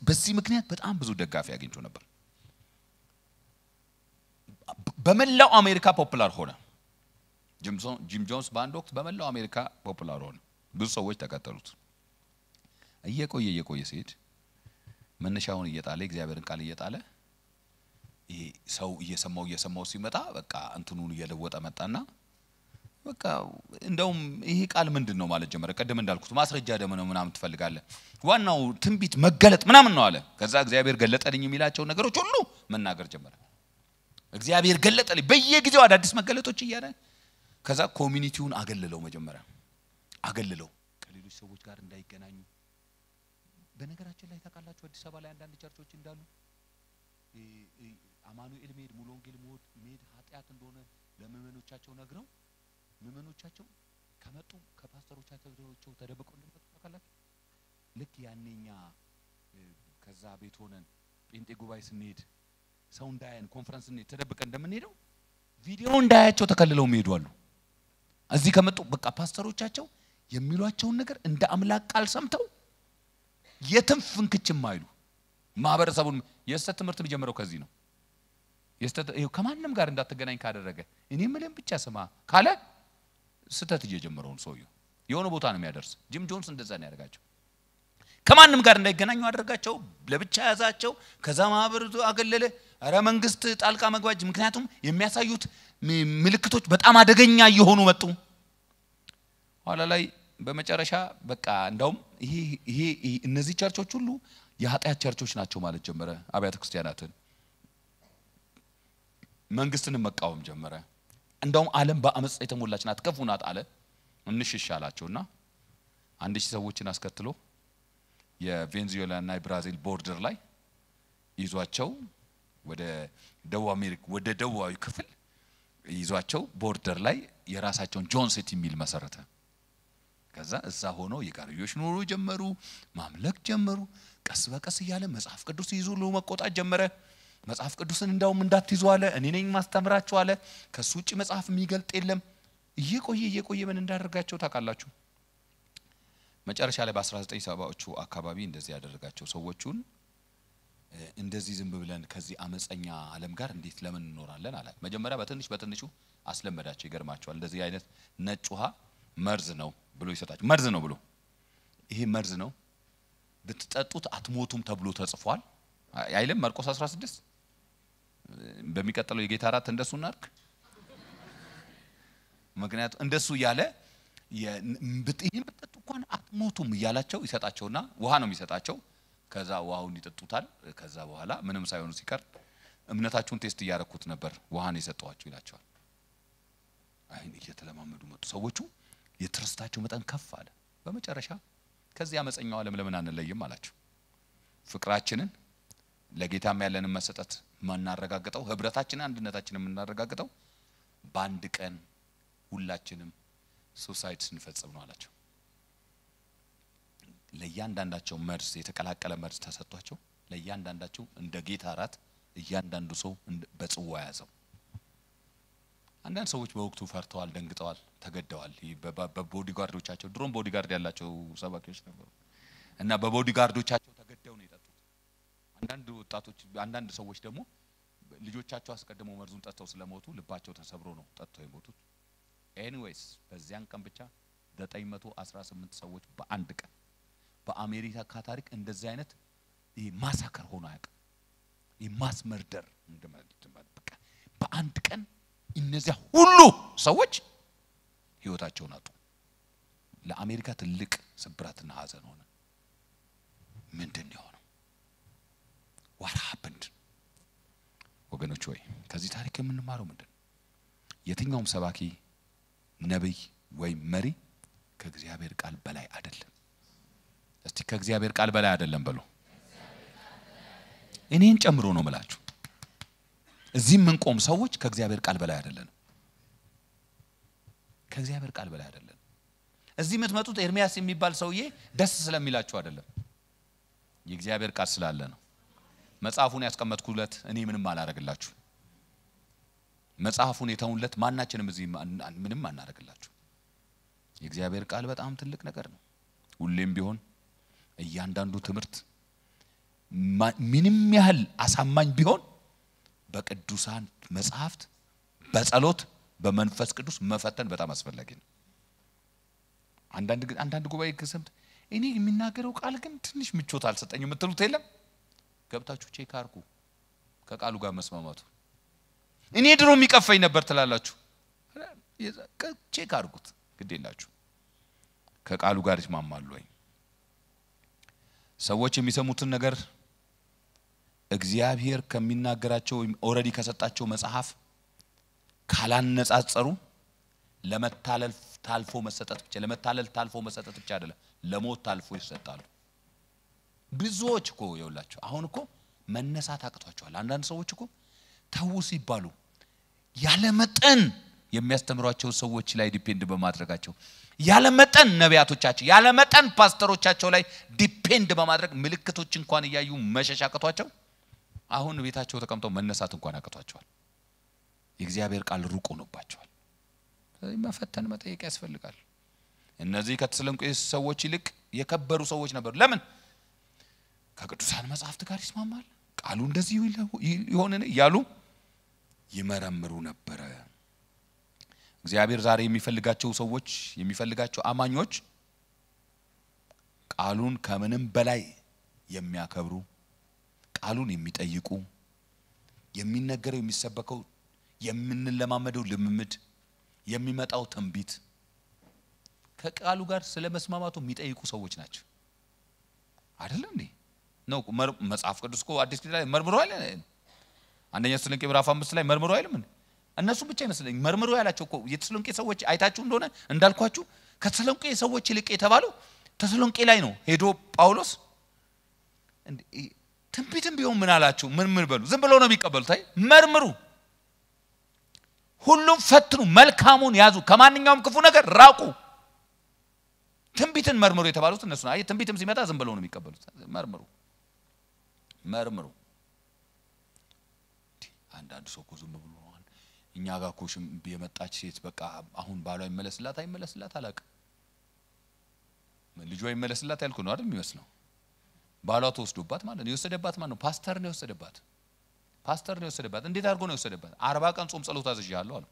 በዚህ ምክንያት በጣም ብዙ ደጋፊ አግኝቶ ነበር በመላው አሜሪካ ፖፑላር ሆነ ጂም ጆንስ ባንድ ወቅት በመላው አሜሪካ ፖፑላር ሆነ ብዙ ሰዎች ተከተሉት እየቆየ ሲሄድ መነሻውን እየጣለ እግዚአብሔርን ቃል እየጣለ ሰው እየሰማው ሲመጣ በቃ እንትኑን እየለወጠ መጣና በቃ እንደውም ይሄ ቃል ምንድነው ማለት ጀመረ ቀደም እንዳልኩት ማስረጃ ደመነ ምናምን ትፈልጋለህ ዋናው ትንቢት መገለጥ ምናምን ነው አለ ከዛ እግዚአብሔር ገለጠልኝ የሚላቸው ነገሮች ሁሉ መናገር ጀመረ እግዚአብሔር ገለጠልኝ በየጊዜው አዳዲስ መገለጦች እያለ ከዛ ኮሚኒቲውን አገለለው መጀመሪያ ከሌሎች ሰዎች ጋር እንዳይገናኙ በነገራችን ላይ ታውቃላችሁ አዲስ አበባ ላይ አንዳንድ ቸርቾች እንዳሉ አማኑኤል ሜድ ሙሉ ወንጌል ሜድ ኃጢአት እንደሆነ ለምእመኖቻቸው ነግረው ምእመኖቻቸው ከመጡ ከፓስተሮቻቸው ተደብቀው እንደመጡ ታውቃላችሁ ልክ ያኔኛ ከዛ ቤት ሆነን ጴንጤ ጉባኤ ስንሄድ ሰው እንዳያየን ኮንፈረንስ ተደብቀን እንደምንሄደው ቪዲዮ እንዳያቸው ተከልለው ሄደዋል እዚህ ከመጡ በቃ ፓስተሮቻቸው የሚሏቸው ነገር እንደ አምላክ ቃል ሰምተው የትም ፍንክችም አይሉ ማህበረሰቡን የስተት ትምህርት የሚጀምረው ከዚህ ነው የስተት ከማንንም ጋር እንዳትገናኝ ካደረገ እኔ ምንም ብቻ ስማ ካለ ስተት እየጀመረው ሰውየው የሆነ ቦታ ነው የሚያደርስ ጂም ጆንስ እንደዛ ነው ያደርጋቸው ከማንም ጋር እንዳይገናኙ አደረጋቸው ለብቻ ያዛቸው ከዛ ማህበር አገለለ አረ መንግስት ጣልቃ መግባት ምክንያቱም የሚያሳዩት ምልክቶች በጣም አደገኛ እየሆኑ መጡ ኋላ ላይ በመጨረሻ በቃ እንደውም ይሄ እነዚህ ቸርቾች ሁሉ የኃጢአት ቸርቾች ናቸው ማለት ጀመረ አብያተ ክርስቲያናትን መንግስትን መቃወም ጀመረ እንደውም ዓለም በአመጽ የተሞላች ናት ከፉ ናት አለ እንሽሻላቸውና 1000 ሰዎችን አስከትሎ የቬንዙዌላና የብራዚል ቦርደር ላይ ይዟቸው ወደ ደቡብ አሜሪካ ወደ ደቡባዊ ክፍል ይዟቸው ቦርደር ላይ የራሳቸውን ጆንሴት የሚል መሰረተ ከዛ እዛ ሆኖ የጋርዮሽ ኑሮ ጀመሩ ማምለክ ጀመሩ ቀስ በቀስ ይያለ መጽሐፍ ቅዱስ ይዙሉ መቆጣት ጀመረ መጽሐፍ ቅዱስን እንዳውም እንዳትይዙ አለ እኔ ነኝ ማስተምራችሁ አለ ከሱ ውጪ መጽሐፍ የሚገልጥ የለም እየቆየ ምን እንዳደረጋቸው ታውቃላችሁ መጨረሻ ላይ በ1970ዎቹ አካባቢ እንደዚህ ያደረጋቸው ሰዎቹን እንደዚህ ዝም ብለን ከዚህ አመፀኛ ዓለም ጋር እንዴት ለምን እንኖራለን አለ መጀመሪያ በትንሹ አስለመዳቸው ይገርማቸዋል እንደዚህ አይነት ነጭ ውሃ መርዝ ነው ብሎ ይሰጣቸው መርዝ ነው ብሎ ይሄ መርዝ ነው ብትጠጡት አትሞቱም ተብሎ ተጽፏል አይልም ማርቆስ 16 በሚቀጥለው የጌታ ራት እንደሱ እናርክ ምክንያቱ እንደሱ ያለ ይሄን ብትጠጡ እንኳን አትሞቱም ይያላቸው ይሰጣቸውና ውሃ ነው የሚሰጣቸው ከዛ ውሃውን ይጠጡታል ከዛ በኋላ ምንም ሳይሆኑ ሲቀር እምነታችሁን ቴስት ያያረኩት ነበር ውሃን ይሰጣቸው ይላቸዋል አይን እየተለማመዱ መጡ ሰዎቹ የትርስታቸው መጠን ከፍ አለ በመጨረሻ ከዚህ አመፀኛው ዓለም ለምን አንለይም አላቸው ፍቅራችንን ለጌታም ያለንን መሰጠት ማናረጋግጠው ህብረታችንን አንድነታችንን የምናረጋግጠው በአንድ ቀን ሁላችንም ሱሳይድ ስንፈጽም ነው አላቸው ለያንዳንዳቸው መርዝ የተቀላቀለ መርዝ ተሰጥቷቸው ለያንዳንዳቸው እንደ ጌታ ራት እያንዳንዱ ሰው በጽዋ ያዘው አንዳንድ ሰዎች በወቅቱ ፈርተዋል ደንግጠዋል ተገደዋል በቦዲጋርዶቻቸው ድሮም ቦዲጋርድ ያላቸው ሰባኪዎች ነበሩ እና በቦዲጋርዶቻቸው ተገደው ነው የጠጡት አንዳንድ ወጣቶች አንዳንድ ሰዎች ደግሞ ልጆቻቸው አስቀድመው መርዙን ጠጥተው ስለሞቱ ልባቸው ተሰብሮ ነው ጠጥተው የሞቱት ኤኒዌይስ በዚያን ቀን ብቻ 918 ሰዎች በአንድ ቀን በአሜሪካ ታሪክ እንደዚህ አይነት ማሳከር ሆኖ አያውቅም ማስ መርደር እንደማለት በአንድ ቀን እነዚያ ሁሉ ሰዎች ህይወታቸውን አጡ ለአሜሪካ ትልቅ ስብራትና ሀዘን ሆነ ምንድነው የሆነው what happened ወገኖች ሆይ ከዚህ ታሪክ የምንማረው ምንድነው የትኛውም ሰባኪ ነብይ ወይ መሪ ከእግዚአብሔር ቃል በላይ አይደለም እስቲ ከእግዚአብሔር ቃል በላይ አይደለም በሉ እኔን ጨምሮ ነው መላችሁ እዚህ ምን ቆም ሰዎች ከእግዚአብሔር ቃል በላይ አይደለም ከእግዚአብሔር ቃል በላይ አይደለም እዚህ የምትመጡት ኤርሚያስ የሚባል ሰውዬ ደስ ስለሚላችሁ አይደለም የእግዚአብሔር ቃል ስላለ ነው መጽሐፉን ያስቀመጥኩለት እኔ ምንም አላረግላችሁ መጽሐፉን የተውንለት ማናችንም እዚህ ምንም አናረግላችሁ የእግዚአብሔር ቃል በጣም ትልቅ ነገር ነው ሁሌም ቢሆን እያንዳንዱ ትምህርት ምንም ያህል አሳማኝ ቢሆን በቅዱሳን መጽሐፍት በጸሎት በመንፈስ ቅዱስ መፈተን በጣም አስፈላጊ ነው አንዳንድ ጉባኤ ከሰምት እኔ የሚናገረው ቃል ግን ትንሽ ምቾት አልሰጠኝም የምትሉት የለም ገብታችሁ ቼክ አርጉ ከቃሉ ጋር መስማማቱ እኔ ድሮ የሚቀፈኝ ነበር ትላላችሁ ቼክ አርጉት ግዴላችሁ ከቃሉ ጋር ይስማማሉ ወይ ሰዎች የሚሰሙትን ነገር እግዚአብሔር ከሚናገራቸው ኦሬዲ ከሰጣቸው መጽሐፍ ካላነጻጸሩ ለመታለል ታልፎ መሰጠት ብቻ አይደለም ለሞት ታልፎ ይሰጣሉ ብዙዎች እኮ ይውላችሁ አሁን እኮ መነሳት አቅቷቸዋል አንዳንድ ሰዎች እኮ ተውስ ይባሉ ያለ መጠን የሚያስተምሯቸው ሰዎች ላይ ዲፔንድ በማድረጋቸው ያለ መጠን ነቢያቶቻቸው ያለ መጠን ፓስተሮቻቸው ላይ ዲፔንድ በማድረግ ምልክቶች እንኳን ያዩ መሸሽ አቅቷቸው አሁን ቤታቸው ተቀምጠው መነሳት እንኳን አቅቷቸዋል የእግዚአብሔር ቃል ሩቅ ሆኖባቸዋል ስለዚህ መፈተን መጠየቅ ያስፈልጋል እነዚህ ከተሰሎንቄ ሰዎች ይልቅ የከበሩ ሰዎች ነበሩ ለምን ከቅዱሳን መጽሐፍት ጋር ይስማማል ቃሉ እንደዚህ ይሆነን ያሉ ይመረምሩ ነበር እግዚአብሔር ዛሬ የሚፈልጋቸው ሰዎች የሚፈልጋቸው አማኞች ቃሉን ከምንም በላይ የሚያከብሩ ቃሉን የሚጠይቁ የሚነገረው የሚሰበከው የምንለማመደው ልምምድ የሚመጣው ትንቢት ከቃሉ ጋር ስለመስማማቱ የሚጠይቁ ሰዎች ናቸው አይደለም እንዴ ነው መጽሐፍ ቅዱስ እኮ አዲስ ኪዳን ላይ መርምሮ አይደል አንደኛ ተሰሎንቄ ምዕራፍ 5 ላይ መርምሮ አይደል ምን እነሱ ብቻ ይመስለኝ መርምሮ ያላቸው እኮ የተሰሎንቄ ሰዎች አይታችሁ እንደሆነ እንዳልኳችሁ ከተሰሎንቄ ሰዎች ይልቅ የተባለው ተሰሎንቄ ላይ ነው ሄዶ ጳውሎስ ትንቢትም ቢሆን ምን አላችሁ ምን በሉ ዝም ብለው ነው የሚቀበሉት አይ መርምሩ ሁሉም ፈትኑ መልካሙን ያዙ ከማንኛውም ክፉ ነገር ራቁ ትንቢትን መርምሩ የተባሉት እነሱ ነው አይ ትንቢትም ሲመጣ ዝም ብለው ነው የሚቀበሉት መርምሩ አንዳንድ ሰው እኮ ዝም ብሎ እኛ ጋር ኮሽም የመጣች ሴት በቃ አሁን ባሏ ይመለስላት አይመለስላት አላውቅም ልጇ ይመለስላት ያልኩ ነው አይደል የሚመስለው ባሏ ተወስዶባት ማለት ነው የወሰደባት ማን ነው ፓስተር ነው የወሰደባት እንዴት አድርጎ ነው የወሰደባት 40 ቀን ጾም ጸሎት አዝዣለሁ አሉ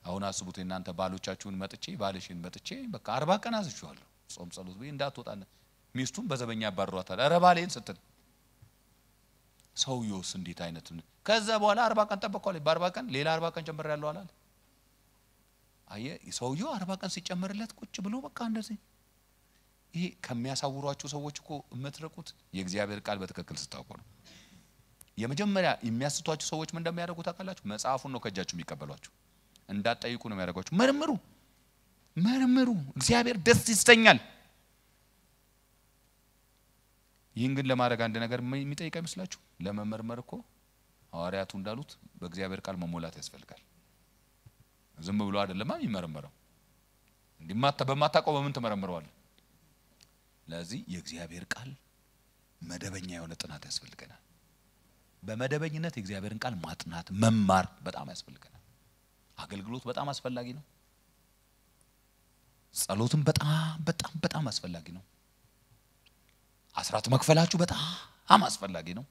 አሁን አስቡት እናንተ ባሎቻችሁን መጥቼ ባልሽን መጥቼ በቃ 40 ቀን አዝዣለሁ ጾም ጸሎት ወይ እንዳትወጣ ሚስቱን በዘበኛ ያባርሯታል ኧረ ባሌን ስትል ሰውየውስ እንዴት አይነት ከዛ በኋላ 40 ቀን ተጠበቀው ላይ በ40 ቀን ሌላ 40 ቀን ጨምሬያለሁ አላለ አየ ሰውየው 40 ቀን ሲጨመርለት ቁጭ ብሎ በቃ እንደዚህ ይሄ ከሚያሳውሯችሁ ሰዎች እኮ እምትረቁት የእግዚአብሔር ቃል በትክክል ስታውቁ ነው የመጀመሪያ የሚያስቷችሁ ሰዎች ምን እንደሚያደርጉ ታውቃላችሁ መጽሐፉን ነው ከጃችሁ የሚቀበሏችሁ እንዳትጠይቁ ነው የሚያደርጓችሁ መርምሩ እግዚአብሔር ደስ ይሰኛል ይህን ግን ለማድረግ አንድ ነገር የሚጠይቅ አይመስላችሁ ለመመርመር እኮ ሐዋርያቱ እንዳሉት በእግዚአብሔር ቃል መሞላት ያስፈልጋል ዝም ብሎ አይደለም የሚመረመረው እንዲማታ በማታውቀው በምን ተመረምረዋል ለዚህ የእግዚአብሔር ቃል መደበኛ የሆነ ጥናት ያስፈልገናል በመደበኝነት የእግዚአብሔርን ቃል ማጥናት መማር በጣም ያስፈልገናል አገልግሎት በጣም አስፈላጊ ነው ጸሎትም በጣም አስፈላጊ ነው አስራት መክፈላችሁ በጣም አስፈላጊ ነው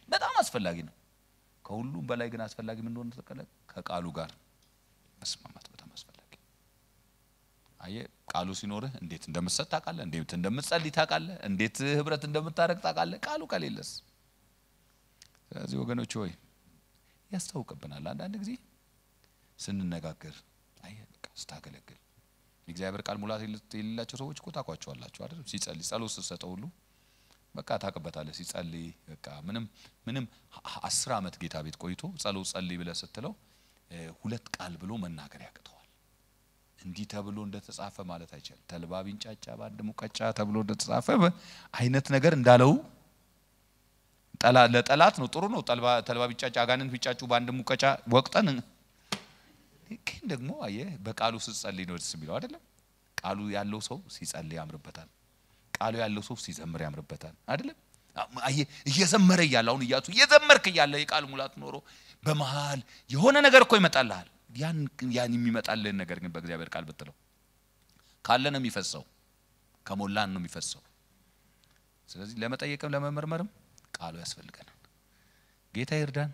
በጣም አስፈላጊ ነው ከሁሉም በላይ ግን አስፈላጊ ምን እንደሆነ ተቀለ ከቃሉ ጋር መስማማት በጣም አስፈላጊ አየ ቃሉ ሲኖርህ እንዴት እንደምትሰጥ ታውቃለህ እንዴት እንደምትጸልይ ታውቃለህ እንዴት ህብረት እንደምታረግ ታውቃለህ ቃሉ ከሌለስ ስለዚህ ወገኖች ሆይ ያስታውቅብናል አንዳንድ ጊዜ ስንነጋገር አየ በቃ ስታገለግል እግዚአብሔር ቃል ሙላት የሌላቸው ሰዎች እኮ ታቋቸዋላችሁ አይደል ሲጸልይ ጸሎት ሲሰጠው ሁሉ በቃ ታቀበታለህ ሲጸልይ በቃ ምንም 10 አመት ጌታ ቤት ቆይቶ ጸሎት ጸልይ ብለ ስትለው ሁለት ቃል ብሎ መናገር ያቅተዋል እንዲህ ተብሎ እንደተጻፈ ማለት አይቻል ተልባቢን ጫጫ ባንድ ሙቀጫ ተብሎ እንደተጻፈ አይነት ነገር እንዳለው ለጠላት ነው ጥሩ ነው ተልባቢ ጫጫ አጋንንት ቢጫጩ ባንድ ሙቀጫ ወቅተን ግን ደግሞ አየ በቃሉ ሲጸልይ ነው ደስ የሚለው አይደለም ቃሉ ያለው ሰው ሲጸልይ ያምርበታል ቃሉ ያለው ሰው ሲዘምር ያምርበታል አይደለም አየ እየዘመረ ይያል አሁን ይያቱ እየዘመርክ ይያለ የቃል ሙላት ኖሮ በመሃል የሆነ ነገር እኮ ይመጣልሃል ያን የሚመጣልን ነገር ግን በእግዚአብሔር ቃል ብትለው ካለ ነው የሚፈሰው ከሞላን ነው የሚፈሰው ስለዚህ ለመጠየቅም ለመመርመርም ቃሉ ያስፈልገናል ጌታ ይርዳን